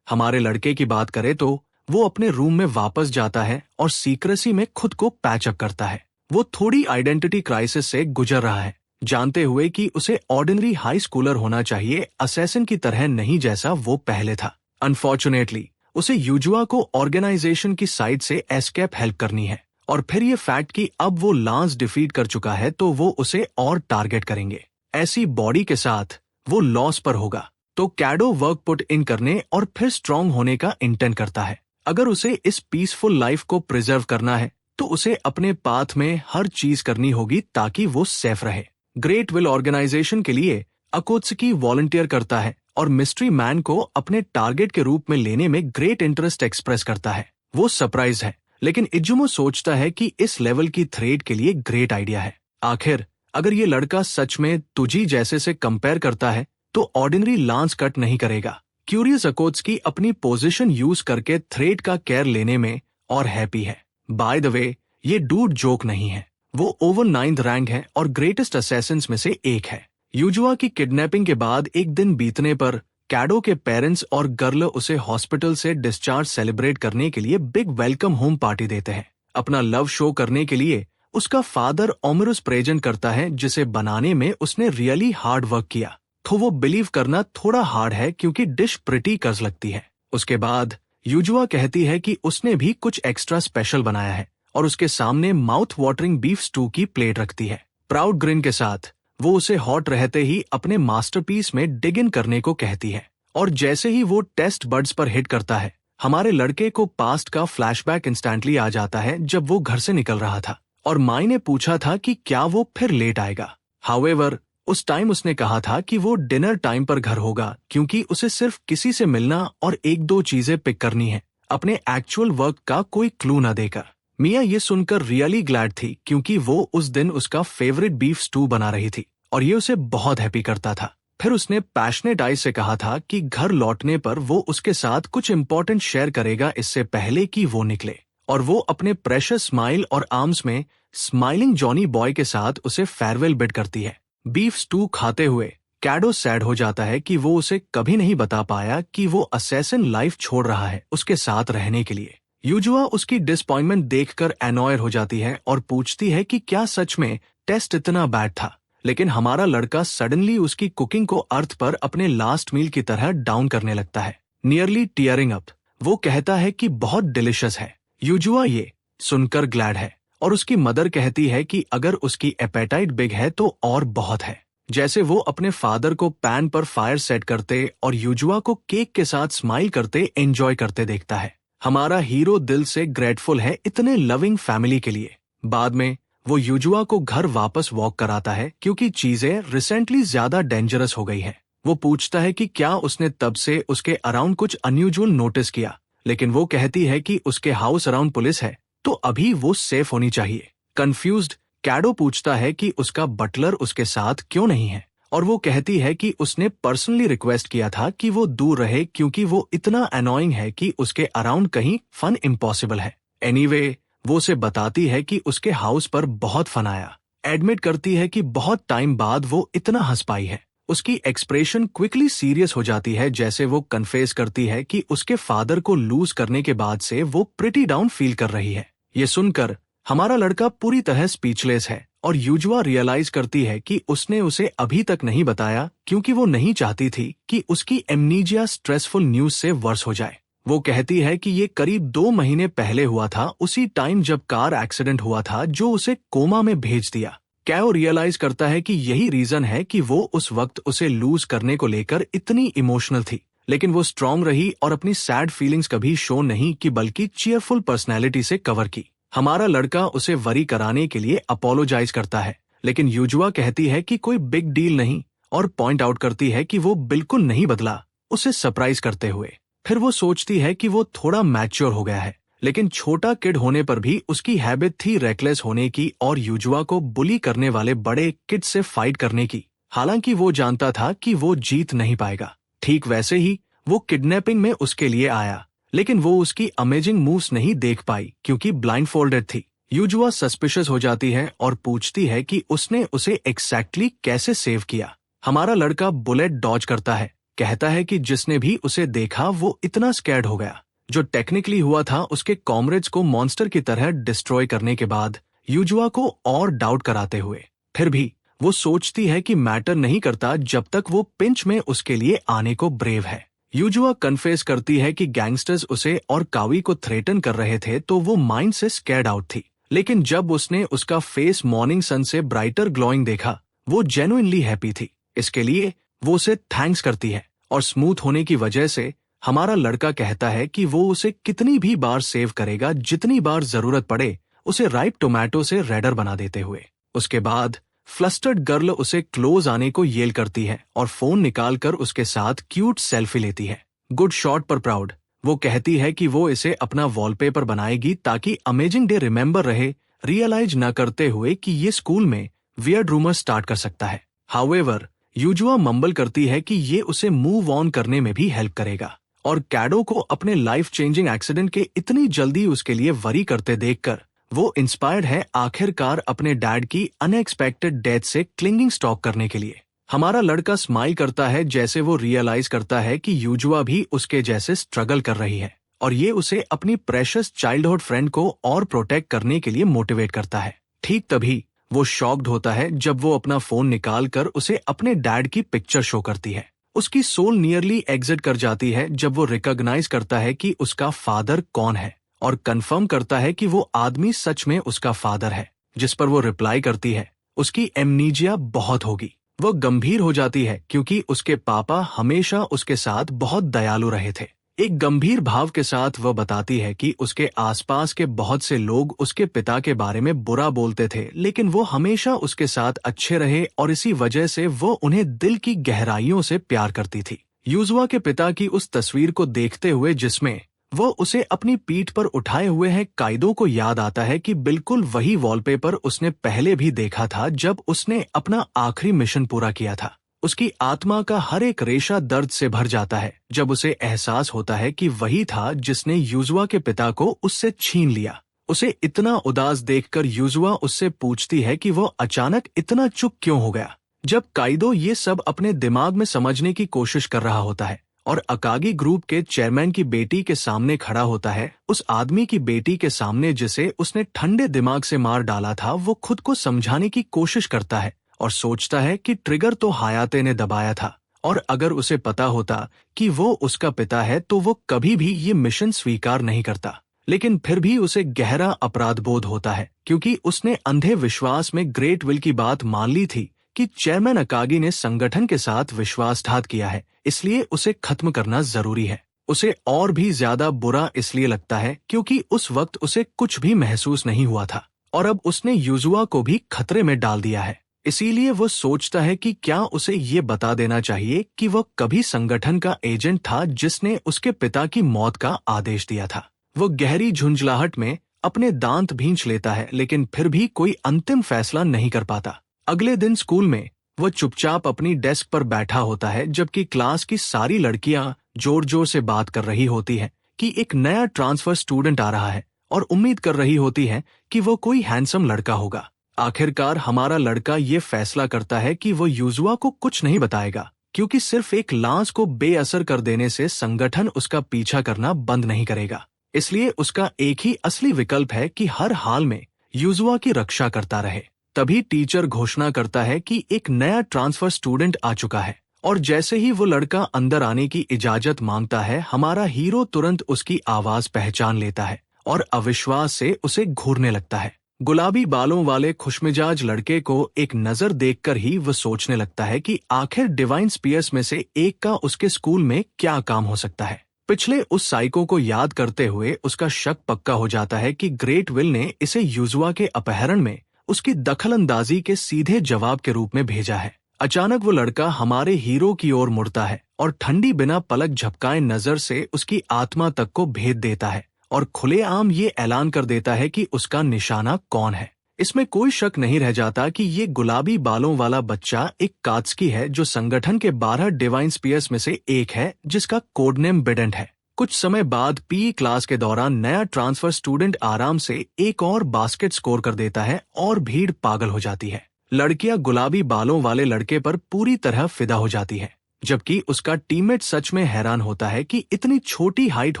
हमारे लड़के की बात करें तो वो अपने रूम में वापस जाता है और सीक्रेसी में खुद को पैचअप करता है। वो थोड़ी आइडेंटिटी क्राइसिस से गुजर रहा है, जानते हुए कि उसे ऑर्डिनरी हाई स्कूलर होना चाहिए, असैसिन की तरह नहीं जैसा वो पहले था। अनफॉर्चुनेटली उसे यूजुआ को ऑर्गेनाइजेशन की साइड से एस्केप हेल्प करनी है, और फिर ये फैक्ट कि अब वो लांस डिफीट कर चुका है तो वो उसे और टारगेट करेंगे। ऐसी बॉडी के साथ वो लॉस पर होगा, तो कैडो वर्क पुट इन करने और फिर स्ट्रांग होने का इंटेंट करता है। अगर उसे इस पीसफुल लाइफ को प्रिजर्व करना है तो उसे अपने पाथ में हर चीज करनी होगी ताकि वो सेफ रहे। ग्रेट विल ऑर्गेनाइजेशन के लिए अकोत्सुकी वॉलंटियर करता है और मिस्ट्री मैन को अपने टारगेट के रूप में लेने में ग्रेट इंटरेस्ट एक्सप्रेस करता है। वो सरप्राइज है, लेकिन इजुमो सोचता है कि इस लेवल की थ्रेड के लिए ग्रेट आइडिया है। आखिर अगर ये लड़का सच में तुजी जैसे से कंपेयर करता है तो ऑर्डिनरी लांस कट नहीं करेगा। क्यूरियस अकोत्सुकी अपनी पोजीशन यूज करके थ्रेड का केयर लेने में और हैप्पी है। बाय द वे, ये डूड जोक नहीं है, वो ओवर 9th रैंक है और ग्रेटेस्ट असैसिन्स में से एक है। यूजुआ की किडनैपिंग के बाद एक दिन बीतने पर कैडो के पेरेंट्स और गर्ल उसे हॉस्पिटल से डिस्चार्ज सेलिब्रेट करने के लिए बिग वेलकम होम पार्टी देते हैं। अपना लव शो करने के लिए उसका फादर ओमरुस प्रेजेंट करता है, जिसे बनाने में उसने रियली हार्ड वर्क किया। तो वो बिलीव करना थोड़ा हार्ड है क्योंकि डिश प्रिटी कर्ज लगती है। उसके बाद यूजुआ कहती है कि उसने भी कुछ एक्स्ट्रा स्पेशल बनाया है और उसके सामने माउथ वाटरिंग बीफ स्टू की प्लेट रखती है। प्राउड ग्रिन के साथ वो उसे हॉट रहते ही अपने मास्टरपीस में डिग इन करने को कहती है, और जैसे ही वो टेस्ट बड्स पर हिट करता है, हमारे लड़के को पास्ट का फ्लैशबैक इंस्टेंटली आ जाता है जब वो घर से निकल रहा था और माई ने पूछा था कि क्या वो फिर लेट आएगा। हाउएवर, उस टाइम उसने कहा था कि वो डिनर टाइम पर घर होगा क्योंकि उसे सिर्फ किसी से मिलना और एक दो चीजें पिक करनी है, अपने एक्चुअल वर्क का कोई क्लू न देकर। मिया ये सुनकर रियली ग्लैड थी क्योंकि वो उस दिन उसका फेवरेट बीफ स्टू बना रही थी और ये उसे बहुत हैप्पी करता था। फिर उसने पैशनेट आई से कहा था कि घर लौटने पर वो उसके साथ कुछ इम्पोर्टेंट शेयर करेगा इससे पहले कि वो निकले, और वो अपने प्रेशियस स्माइल और आर्म्स में स्माइलिंग जॉनी बॉय के साथ उसे फेयरवेल बिड करती है। बीफ स्टू खाते हुए कैडो सैड हो जाता है कि वो उसे कभी नहीं बता पाया कि वो असैसिन लाइफ छोड़ रहा है उसके साथ रहने के लिए। यूजुआ उसकी डिसअपॉइंटमेंट देखकर एनॉयर हो जाती है और पूछती है कि क्या सच में टेस्ट इतना बैड था, लेकिन हमारा लड़का सडनली उसकी कुकिंग को अर्थ पर अपने लास्ट मील की तरह डाउन करने लगता है, नियरली टीयरिंग अप। वो कहता है कि बहुत डिलिशियस है। यूजुआ ये सुनकर ग्लैड है और उसकी मदर कहती है कि अगर उसकी एपेटाइट बिग है तो और बहुत है। जैसे वो अपने फादर को पैन पर फायर सेट करते और यूजुआ को केक के साथ स्माइल करते एंजॉय करते देखता है। हमारा हीरो दिल से ग्रेटफुल है इतने लविंग फैमिली के लिए। बाद में वो यूजुआ को घर वापस वॉक कराता है क्योंकि चीजें रिसेंटली ज्यादा डेंजरस हो गई है। वो पूछता है कि क्या उसने तब से उसके अराउंड कुछ अनयूजुअल नोटिस किया, लेकिन वो कहती है कि उसके हाउस अराउंड पुलिस है तो अभी वो सेफ होनी चाहिए। कंफ्यूज्ड कैडो पूछता है कि उसका बटलर उसके साथ क्यों नहीं है, और वो कहती है कि उसने पर्सनली रिक्वेस्ट किया था कि वो दूर रहे क्योंकि वो इतना अनोइंग है कि उसके अराउंड कहीं फन इम्पॉसिबल है। एनीवे, वो उसे बताती है कि उसके हाउस पर बहुत फन आया। एडमिट करती है कि बहुत टाइम बाद वो इतना हंस पाई है। उसकी एक्सप्रेशन क्विकली सीरियस हो जाती है जैसे वो कन्फेस करती है कि उसके फादर को लूज करने के बाद से वो प्रिटी डाउन फील कर रही है। ये सुनकर हमारा लड़का पूरी तरह स्पीचलेस है और यूजुआ रियलाइज करती है कि उसने उसे अभी तक नहीं बताया क्योंकि वो नहीं चाहती थी कि उसकी एमनीजिया स्ट्रेसफुल न्यूज से वर्स हो जाए। वो कहती है कि ये करीब 2 महीने पहले हुआ था, उसी टाइम जब कार एक्सीडेंट हुआ था जो उसे कोमा में भेज दिया। कैओ रियलाइज करता है कि यही रीजन है कि वो उस वक्त उसे लूज करने को लेकर इतनी इमोशनल थी, लेकिन वो स्ट्रांग रही और अपनी सैड फीलिंग्स कभी शो नहीं की बल्कि चीयरफुल पर्सनैलिटी से कवर की। हमारा लड़का उसे वरी कराने के लिए अपोलोजाइज करता है, लेकिन यूजुआ कहती है कि कोई बिग डील नहीं और पॉइंट आउट करती है कि वो बिल्कुल नहीं बदला उसे सरप्राइज करते हुए। फिर वो सोचती है कि वो थोड़ा मैच्योर हो गया है, लेकिन छोटा किड होने पर भी उसकी हैबिट थी रेकलेस होने की और यूजुआ को बुली करने वाले बड़े किड से फाइट करने की, हालांकि वो जानता था कि वो जीत नहीं पाएगा। ठीक वैसे ही वो किडनैपिंग में उसके लिए आया, लेकिन वो उसकी अमेजिंग मूव्स नहीं देख पाई क्योंकि ब्लाइंडफोल्डेड थी। यूजुआ सस्पिशियस हो जाती है और पूछती है कि उसने उसे एग्जैक्टली कैसे सेव किया। हमारा लड़का बुलेट डॉज करता है, कहता है कि जिसने भी उसे देखा वो इतना स्कैर्ड हो गया। जो टेक्निकली हुआ था उसके कॉमरेड्स को मॉन्स्टर की तरह डिस्ट्रॉय करने के बाद यूजुआ को और डाउट कराते हुए। फिर भी वो सोचती है कि मैटर नहीं करता जब तक वो पिंच में उसके लिए आने को ब्रेव है। यूजुआ कन्फेस करती है कि गैंगस्टर्स उसे और कावी को थ्रेटन कर रहे थे तो वो माइंड से स्कैर्ड आउट थी। लेकिन जब उसने उसका फेस मॉर्निंग सन से ब्राइटर ग्लोइंग देखा, वो जेन्युइनली हैप्पी थी। इसके लिए वो उसे थैंक्स करती है और स्मूथ होने की वजह से हमारा लड़का कहता है कि वो उसे कितनी भी बार सेव करेगा जितनी बार जरूरत पड़े, उसे राइप टोमेटो से रेडर बना देते हुए। उसके बाद फ्लस्टर्ड गर्ल उसे क्लोज आने को येल करती है और फोन निकालकर उसके साथ क्यूट सेल्फी लेती है। गुड शॉट पर प्राउड। वो कहती है कि वो इसे अपना वॉलपेपर बनाएगी ताकि अमेजिंग डे रिमेंबर रहे, रियलाइज न करते हुए कि ये स्कूल में वियर्ड रूमर स्टार्ट कर सकता है। हाउएवर, यूजुआ मंबल करती है कि ये उसे मूव ऑन करने में भी हेल्प करेगा और कैडो को अपने लाइफ चेंजिंग एक्सीडेंट के इतनी जल्दी उसके लिए वरी करते देखकर वो इंस्पायर्ड है आखिरकार अपने डैड की अनएक्सपेक्टेड डेथ से क्लिंगिंग स्टॉक करने के लिए। हमारा लड़का स्माइल करता है जैसे वो रियलाइज करता है कि यूजुआ भी उसके जैसे स्ट्रगल कर रही है और ये उसे अपनी प्रेशियस चाइल्डहुड फ्रेंड को और प्रोटेक्ट करने के लिए मोटिवेट करता है। ठीक तभी वो शॉक्ड होता है जब वो अपना फोन निकाल कर उसे अपने डैड की पिक्चर शो करती है। उसकी सोल नियरली एग्जिट कर जाती है जब वो रिकॉग्नाइज करता है कि उसका फादर कौन है और कंफर्म करता है कि वो आदमी सच में उसका फादर है। जिस पर वो रिप्लाई करती है उसकी एमनीजिया बहुत होगी। वो गंभीर हो जाती है क्योंकि उसके पापा हमेशा उसके साथ बहुत दयालु रहे थे। एक गंभीर भाव के साथ वह बताती है कि उसके आसपास के बहुत से लोग उसके पिता के बारे में बुरा बोलते थे, लेकिन वो हमेशा उसके साथ अच्छे रहे और इसी वजह से वो उन्हें दिल की गहराइयों से प्यार करती थी। यूजुआ के पिता की उस तस्वीर को देखते हुए जिसमें वो उसे अपनी पीठ पर उठाए हुए है, काइदो को याद आता है कि बिल्कुल वही वॉलपेपर उसने पहले भी देखा था जब उसने अपना आखिरी मिशन पूरा किया था। उसकी आत्मा का हर एक रेशा दर्द से भर जाता है जब उसे एहसास होता है कि वही था जिसने यूजुआ के पिता को उससे छीन लिया। उसे इतना उदास देखकर यूजुआ उससे पूछती है कि वो अचानक इतना चुप क्यों हो गया। जब काइदो ये सब अपने दिमाग में समझने की कोशिश कर रहा होता है और अकागी ग्रुप के चेयरमैन की बेटी के सामने खड़ा होता है, उस आदमी की बेटी के सामने जिसे उसने ठंडे दिमाग से मार डाला था, वो खुद को समझाने की कोशिश करता है और सोचता है कि ट्रिगर तो हयाते ने दबाया था और अगर उसे पता होता कि वो उसका पिता है तो वो कभी भी ये मिशन स्वीकार नहीं करता। लेकिन फिर भी उसे गहरा अपराध बोध होता है क्योंकि उसने अंधे विश्वास में ग्रेट विल की बात मान ली थी कि चेयरमैन अकागी ने संगठन के साथ विश्वासघात किया है, इसलिए उसे खत्म करना जरूरी है। उसे और भी ज्यादा बुरा इसलिए लगता है क्योंकि उस वक्त उसे कुछ भी महसूस नहीं हुआ था और अब उसने यूजुआ को भी खतरे में डाल दिया है। इसीलिए वो सोचता है कि क्या उसे ये बता देना चाहिए कि वह कभी संगठन का एजेंट था जिसने उसके पिता की मौत का आदेश दिया था। वो गहरी झुंझलाहट में अपने दांत भींच लेता है लेकिन फिर भी कोई अंतिम फैसला नहीं कर पाता। अगले दिन स्कूल में वो चुपचाप अपनी डेस्क पर बैठा होता है जबकि क्लास की सारी लड़कियां जोर जोर से बात कर रही होती हैं कि एक नया ट्रांसफर स्टूडेंट आ रहा है और उम्मीद कर रही होती हैं कि वो कोई हैंडसम लड़का होगा। आखिरकार हमारा लड़का ये फैसला करता है कि वो यूजुआ को कुछ नहीं बताएगा क्योंकि सिर्फ एक लांस को बेअसर कर देने से संगठन उसका पीछा करना बंद नहीं करेगा। इसलिए उसका एक ही असली विकल्प है कि हर हाल में यूजुआ की रक्षा करता रहे। तभी टीचर घोषणा करता है कि एक नया ट्रांसफर स्टूडेंट आ चुका है और जैसे ही वो लड़का अंदर आने की इजाजत मांगता है, हमारा हीरो तुरंत उसकी आवाज पहचान लेता है और अविश्वास से उसे घूरने लगता है। गुलाबी बालों वाले खुशमिजाज लड़के को एक नजर देखकर ही वो सोचने लगता है कि आखिर डिवाइन स्पीयर्स में से एक का उसके स्कूल में क्या काम हो सकता है। पिछले उस साइको को याद करते हुए उसका शक पक्का हो जाता है कि ग्रेट विल ने इसे यूजुआ के अपहरण में उसकी दखलंदाजी के सीधे जवाब के रूप में भेजा है। अचानक वो लड़का हमारे हीरो की ओर मुड़ता है और ठंडी बिना पलक झपकाए नजर से उसकी आत्मा तक को भेद देता है और खुलेआम ये ऐलान कर देता है कि उसका निशाना कौन है। इसमें कोई शक नहीं रह जाता कि ये गुलाबी बालों वाला बच्चा एक कात्स्की है जो संगठन के 12 डिवाइन स्पीयर्स में से एक है जिसका कोडनेम बिडेंट है। कुछ समय बाद पीई क्लास के दौरान नया ट्रांसफर स्टूडेंट आराम से एक और बास्केट स्कोर कर देता है और भीड़ पागल हो जाती है। लड़कियां गुलाबी बालों वाले लड़के पर पूरी तरह फिदा हो जाती है, जबकि उसका टीममेट सच में हैरान होता है कि इतनी छोटी हाइट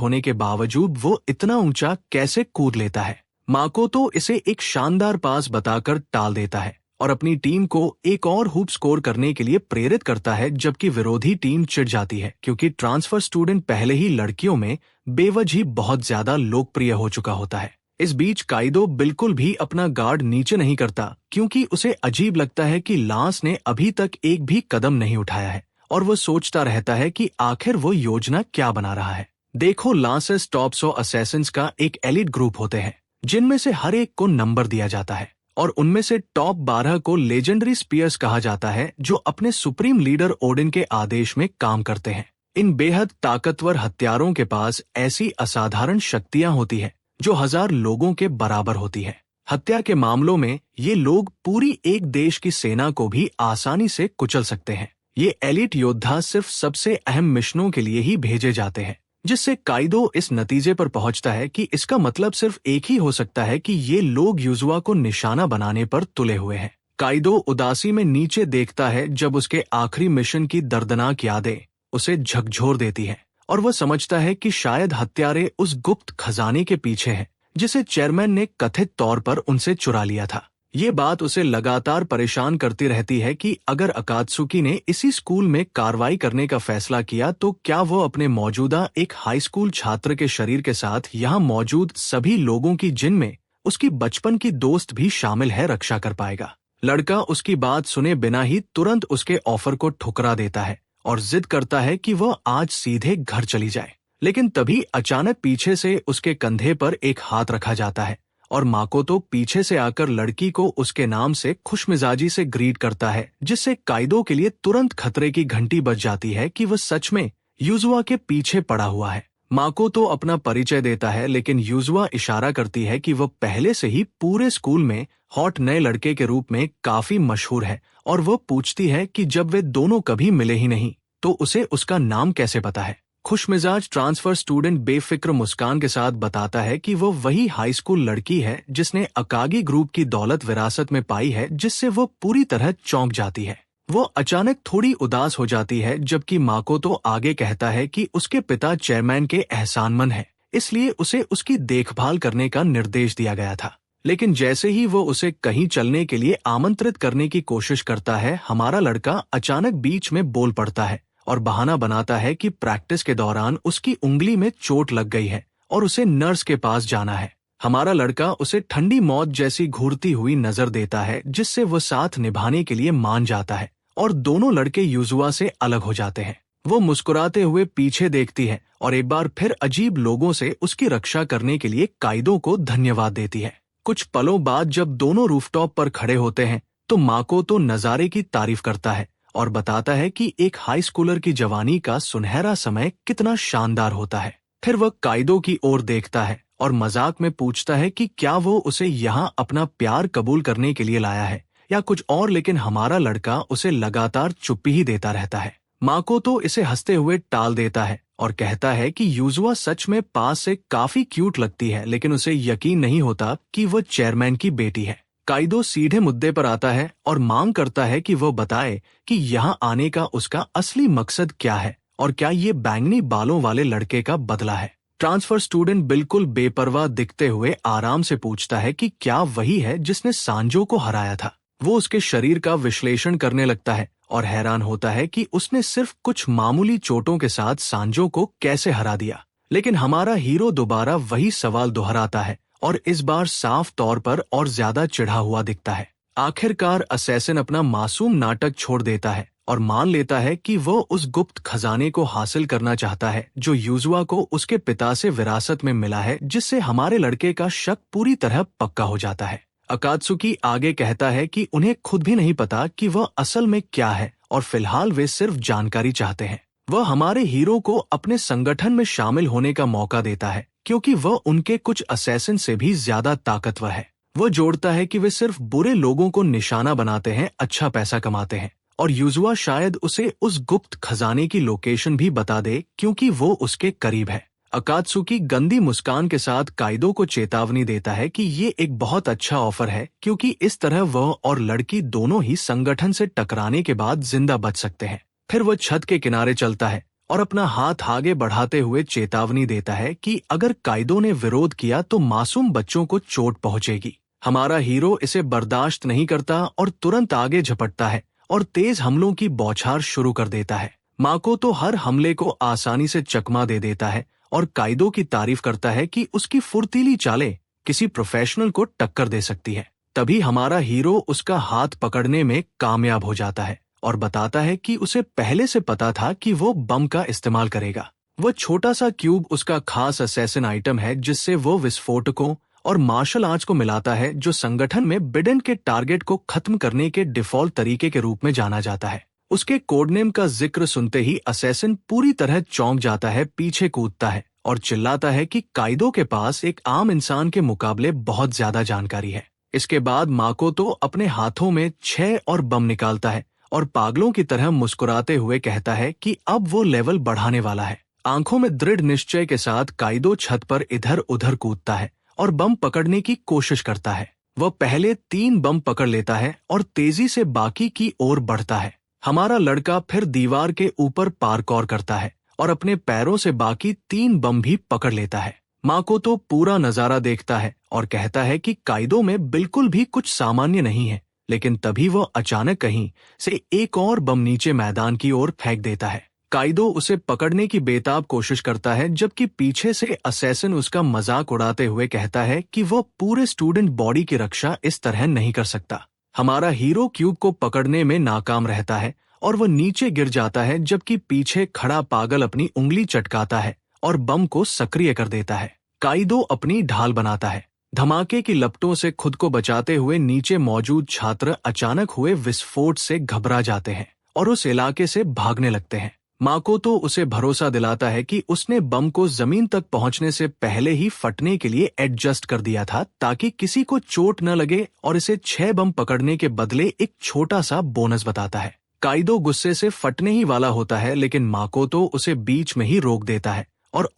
होने के बावजूद वो इतना ऊंचा कैसे कूद लेता है। माकोतो इसे एक शानदार पास बताकर टाल देता है और अपनी टीम को एक और हुप स्कोर करने के लिए प्रेरित करता है, जबकि विरोधी टीम चिढ़ जाती है क्योंकि ट्रांसफर स्टूडेंट पहले ही लड़कियों में बेवजह बहुत ज्यादा लोकप्रिय हो चुका होता है। इस बीच काइदो बिल्कुल भी अपना गार्ड नीचे नहीं करता क्योंकि उसे अजीब लगता है कि लांस ने अभी तक एक भी कदम नहीं उठाया है और वो सोचता रहता है कि आखिर वो योजना क्या बना रहा है। देखो, लांसेस टॉप 100 असैसिन्स का एक एलिट ग्रुप होते हैं जिनमें से हर एक को नंबर दिया जाता है और उनमें से टॉप 12 को लेजेंडरी स्पीयर्स कहा जाता है, जो अपने सुप्रीम लीडर ओडिन के आदेश में काम करते हैं। इन बेहद ताकतवर हत्यारों के पास ऐसी असाधारण शक्तियां होती है जो 1000 लोगों के बराबर होती है। हत्या के मामलों में ये लोग पूरी एक देश की सेना को भी आसानी से कुचल सकते हैं। ये एलिट योद्धा सिर्फ सबसे अहम मिशनों के लिए ही भेजे जाते हैं, जिससे काइदो इस नतीजे पर पहुंचता है कि इसका मतलब सिर्फ एक ही हो सकता है कि ये लोग युजुआ को निशाना बनाने पर तुले हुए हैं। काइदो उदासी में नीचे देखता है जब उसके आखिरी मिशन की दर्दनाक यादें उसे झकझोर देती है और वह समझता है कि शायद हत्यारे उस गुप्त खजाने के पीछे हैं जिसे चेयरमैन ने कथित तौर पर उनसे चुरा लिया था। ये बात उसे लगातार परेशान करती रहती है कि अगर अकात्सुकी ने इसी स्कूल में कार्रवाई करने का फैसला किया तो क्या वो अपने मौजूदा एक हाई स्कूल छात्र के शरीर के साथ यहाँ मौजूद सभी लोगों की, जिनमें उसकी बचपन की दोस्त भी शामिल है, रक्षा कर पाएगा। लड़का उसकी बात सुने बिना ही तुरंत उसके ऑफर को ठुकरा देता है और जिद करता है कि वह आज सीधे घर चली जाए। लेकिन तभी अचानक पीछे से उसके कंधे पर एक हाथ रखा जाता है और माकोतो पीछे से आकर लड़की को उसके नाम से खुशमिजाजी से ग्रीट करता है, जिससे काइदो के लिए तुरंत खतरे की घंटी बज जाती है कि वह सच में युजुआ के पीछे पड़ा हुआ है। माकोतो अपना परिचय देता है, लेकिन युजुआ इशारा करती है कि वह पहले से ही पूरे स्कूल में हॉट नए लड़के के रूप में काफी मशहूर है और वह पूछती है कि जब वे दोनों कभी मिले ही नहीं तो उसे उसका नाम कैसे पता है। खुशमिजाज ट्रांसफर स्टूडेंट बेफिक्र मुस्कान के साथ बताता है कि वो वही हाई स्कूल लड़की है जिसने अकागी ग्रुप की दौलत विरासत में पाई है, जिससे वो पूरी तरह चौंक जाती है। वो अचानक थोड़ी उदास हो जाती है, जबकि माकोतो आगे कहता है कि उसके पिता चेयरमैन के एहसानमंद हैं, इसलिए उसे उसकी देखभाल करने का निर्देश दिया गया था। लेकिन जैसे ही वो उसे कहीं चलने के लिए आमंत्रित करने की कोशिश करता है, हमारा लड़का अचानक बीच में बोल पड़ता है और बहाना बनाता है कि प्रैक्टिस के दौरान उसकी उंगली में चोट लग गई है और उसे नर्स के पास जाना है। हमारा लड़का उसे ठंडी मौत जैसी घूरती हुई नजर देता है, जिससे वो साथ निभाने के लिए मान जाता है और दोनों लड़के युजुआ से अलग हो जाते हैं। वो मुस्कुराते हुए पीछे देखती है और एक बार फिर अजीब लोगों से उसकी रक्षा करने के लिए काइदो को धन्यवाद देती है। कुछ पलों बाद जब दोनों रूफटॉप पर खड़े होते हैं तो माकोतो नजारे की तारीफ करता है और बताता है कि एक हाई स्कूलर की जवानी का सुनहरा समय कितना शानदार होता है। फिर वह काइदो की ओर देखता है और मजाक में पूछता है कि क्या वो उसे यहाँ अपना प्यार कबूल करने के लिए लाया है या कुछ और, लेकिन हमारा लड़का उसे लगातार चुप्पी ही देता रहता है। माकोतो इसे हंसते हुए टाल देता है और कहता है कि युजुआ सच में पास से काफी क्यूट लगती है, लेकिन उसे यकीन नहीं होता कि वो चेयरमैन की बेटी है। काइदो सीधे मुद्दे पर आता है और मांग करता है कि वो बताए कि यहाँ आने का उसका असली मकसद क्या है और क्या ये बैंगनी बालों वाले लड़के का बदला है। ट्रांसफर स्टूडेंट बिल्कुल बेपरवाह दिखते हुए आराम से पूछता है कि क्या वही है जिसने सांजो को हराया था। वो उसके शरीर का विश्लेषण करने लगता है और हैरान होता है कि उसने सिर्फ कुछ मामूली चोटों के साथ सांजो को कैसे हरा दिया। लेकिन हमारा हीरो दोबारा वही सवाल दोहराता है और इस बार साफ तौर पर और ज्यादा चिढ़ा हुआ दिखता है। आखिरकार असैसिन अपना मासूम नाटक छोड़ देता है और मान लेता है कि वो उस गुप्त खजाने को हासिल करना चाहता है जो युजुआ को उसके पिता से विरासत में मिला है, जिससे हमारे लड़के का शक पूरी तरह पक्का हो जाता है। अकात्सुकी आगे कहता है कि उन्हें खुद भी नहीं पता कि वह असल में क्या है और फिलहाल वे सिर्फ जानकारी चाहते हैं। वह हमारे हीरो को अपने संगठन में शामिल होने का मौका देता है क्योंकि वह उनके कुछ असैसिन से भी ज्यादा ताकतवर है। वह जोड़ता है कि वे सिर्फ बुरे लोगों को निशाना बनाते हैं, अच्छा पैसा कमाते हैं और युजुआ शायद उसे उस गुप्त खजाने की लोकेशन भी बता दे क्योंकि वो उसके करीब है। अकात्सुकी गंदी मुस्कान के साथ काइदो को चेतावनी देता है कि ये एक बहुत अच्छा ऑफर है, क्योंकि इस तरह वह और लड़की दोनों ही संगठन से टकराने के बाद जिंदा बच सकते हैं। फिर वह छत के किनारे चलता है और अपना हाथ आगे बढ़ाते हुए चेतावनी देता है कि अगर काइदो ने विरोध किया तो मासूम बच्चों को चोट पहुंचेगी। हमारा हीरो इसे बर्दाश्त नहीं करता और तुरंत आगे झपटता है और तेज हमलों की बौछार शुरू कर देता है। माकोतो हर हमले को आसानी से चकमा दे देता है और काइदो की तारीफ करता है कि उसकी फुर्तीली चालें किसी प्रोफेशनल को टक्कर दे सकती है। तभी हमारा हीरो उसका हाथ पकड़ने में कामयाब हो जाता है और बताता है कि उसे पहले से पता था कि वो बम का इस्तेमाल करेगा। वह छोटा सा क्यूब उसका खास असैसिन आइटम है, जिससे वो विस्फोटकों और मार्शल आर्ट्स को मिलाता है, जो संगठन में बिडेन के टारगेट को खत्म करने के डिफॉल्ट तरीके के रूप में जाना जाता है। उसके कोडनेम का जिक्र सुनते ही असैसिन पूरी तरह चौंक जाता है, पीछे कूदता है और चिल्लाता है कि काइदो के पास एक आम इंसान के मुकाबले बहुत ज्यादा जानकारी है। इसके बाद माकोतो अपने हाथों में 6 और बम निकालता है और पागलों की तरह मुस्कुराते हुए कहता है कि अब वो लेवल बढ़ाने वाला है। आंखों में दृढ़ निश्चय के साथ काइदो छत पर इधर उधर कूदता है और बम पकड़ने की कोशिश करता है। वह पहले 3 बम पकड़ लेता है और तेजी से बाकी की ओर बढ़ता है। हमारा लड़का फिर दीवार के ऊपर पार्कौर करता है और अपने पैरों से बाकी 3 बम भी पकड़ लेता है। माकोतो पूरा नजारा देखता है और कहता है कि काइदो में बिल्कुल भी कुछ सामान्य नहीं है, लेकिन तभी वो अचानक कहीं से एक और बम नीचे मैदान की ओर फेंक देता है। काइदो उसे पकड़ने की बेताब कोशिश करता है, जबकि पीछे से असैसिन उसका मजाक उड़ाते हुए कहता है कि वो पूरे स्टूडेंट बॉडी की रक्षा इस तरह नहीं कर सकता। हमारा हीरो क्यूब को पकड़ने में नाकाम रहता है और वह नीचे गिर जाता है, जबकि पीछे खड़ा पागल अपनी उंगली चटकाता है और बम को सक्रिय कर देता है। काइदो अपनी ढाल बनाता है। धमाके की लपटों से खुद को बचाते हुए नीचे मौजूद छात्र अचानक हुए विस्फोट से घबरा जाते हैं और उस इलाके से भागने लगते हैं। माकोतो उसे भरोसा दिलाता है कि उसने बम को जमीन तक पहुंचने से पहले ही फटने के लिए एडजस्ट कर दिया था, ताकि किसी को चोट न लगे, और इसे 6 बम पकड़ने के बदले एक छोटा सा बोनस बताता है। काइदो गुस्से से फटने ही वाला होता है, लेकिन माकोतो उसे बीच में ही रोक देता है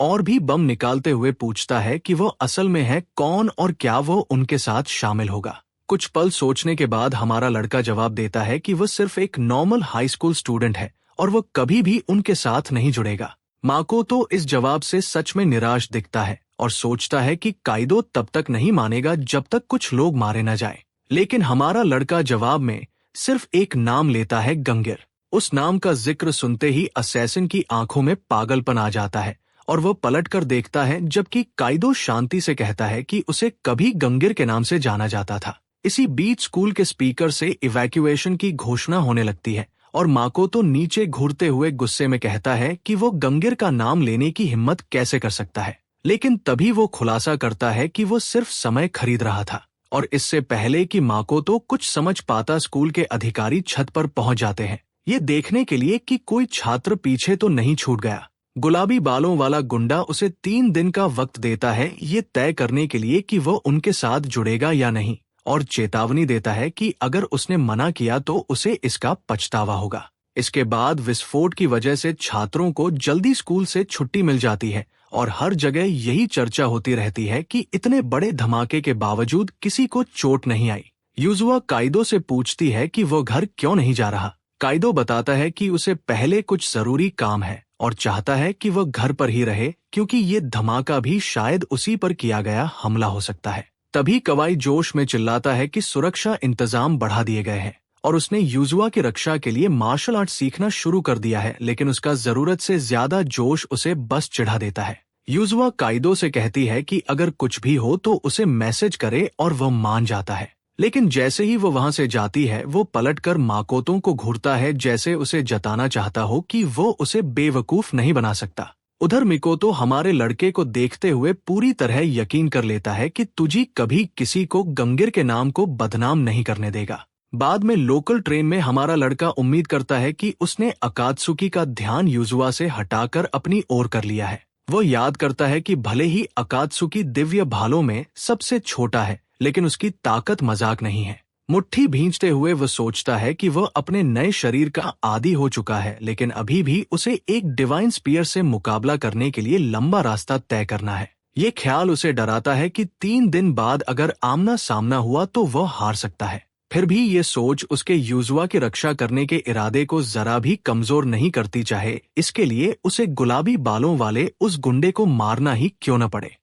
और भी बम निकालते हुए पूछता है कि वो असल में है कौन और क्या वो उनके साथ शामिल होगा। कुछ पल सोचने के बाद हमारा लड़का जवाब देता है कि वो सिर्फ एक नॉर्मल हाई स्कूल स्टूडेंट है और वो कभी भी उनके साथ नहीं जुड़ेगा। माकोतो इस जवाब से सच में निराश दिखता है और सोचता है कि काइदो तब तक नहीं मानेगा जब तक कुछ लोग मारे न जाएं। लेकिन हमारा लड़का जवाब में सिर्फ एक नाम लेता है, गंगिर। उस नाम का जिक्र सुनते ही असैसिन की आंखों में पागलपन आ जाता है और वो पलटकर देखता है, जबकि काइदो शांति से कहता है कि उसे कभी गंगिर के नाम से जाना जाता था। इसी बीच स्कूल के स्पीकर से इवैक्यूएशन की घोषणा होने लगती है और माकोतो नीचे घूरते हुए गुस्से में कहता है कि वो गंगिर का नाम लेने की हिम्मत कैसे कर सकता है। लेकिन तभी वो खुलासा करता है कि वो सिर्फ समय खरीद रहा था, और इससे पहले कि माकोतो कुछ समझ पाता स्कूल के अधिकारी छत पर पहुंच जाते हैं, ये देखने के लिए कि कोई छात्र पीछे तो नहीं छूट गया। गुलाबी बालों वाला गुंडा उसे 3 दिन का वक्त देता है ये तय करने के लिए कि वो उनके साथ जुड़ेगा या नहीं, और चेतावनी देता है कि अगर उसने मना किया तो उसे इसका पछतावा होगा। इसके बाद विस्फोट की वजह से छात्रों को जल्दी स्कूल से छुट्टी मिल जाती है और हर जगह यही चर्चा होती रहती है कि इतने बड़े धमाके के बावजूद किसी को चोट नहीं आई। यूजुआ काइदो से पूछती है कि वो घर क्यों नहीं जा रहा। काइदो बताता है कि उसे पहले कुछ जरूरी काम है और चाहता है कि वह घर पर ही रहे, क्योंकि ये धमाका भी शायद उसी पर किया गया हमला हो सकता है। तभी कवाई जोश में चिल्लाता है कि सुरक्षा इंतजाम बढ़ा दिए गए हैं और उसने यूजुआ की रक्षा के लिए मार्शल आर्ट सीखना शुरू कर दिया है, लेकिन उसका जरूरत से ज्यादा जोश उसे बस चिढ़ा देता है। यूजुआ काइदो से कहती है कि अगर कुछ भी हो तो उसे मैसेज करे और वह मान जाता है। लेकिन जैसे ही वो वहां से जाती है, वो पलटकर माकोतो को घूरता है, जैसे उसे जताना चाहता हो कि वो उसे बेवकूफ नहीं बना सकता। उधर मिकोतो हमारे लड़के को देखते हुए पूरी तरह यकीन कर लेता है कि तुझी कभी किसी को गंगिर के नाम को बदनाम नहीं करने देगा। बाद में लोकल ट्रेन में हमारा लड़का उम्मीद करता है कि उसने अकात्सुकी का ध्यान यूजुआ से हटाकर अपनी ओर कर लिया है। वो याद करता है कि भले ही अकात्सुकी दिव्य भालों में सबसे छोटा है, लेकिन उसकी ताकत मजाक नहीं है। मुट्ठी भींचते हुए वह सोचता है कि वह अपने नए शरीर का आदी हो चुका है, लेकिन अभी भी उसे एक डिवाइन स्पीयर से मुकाबला करने के लिए लंबा रास्ता तय करना है। ये ख्याल उसे डराता है कि 3 दिन बाद अगर आमना सामना हुआ तो वह हार सकता है। फिर भी ये सोच उसके यूजुआ की रक्षा करने के इरादे को जरा भी कमजोर नहीं करती, चाहे इसके लिए उसे गुलाबी बालों वाले उस गुंडे को मारना ही क्यों न पड़े।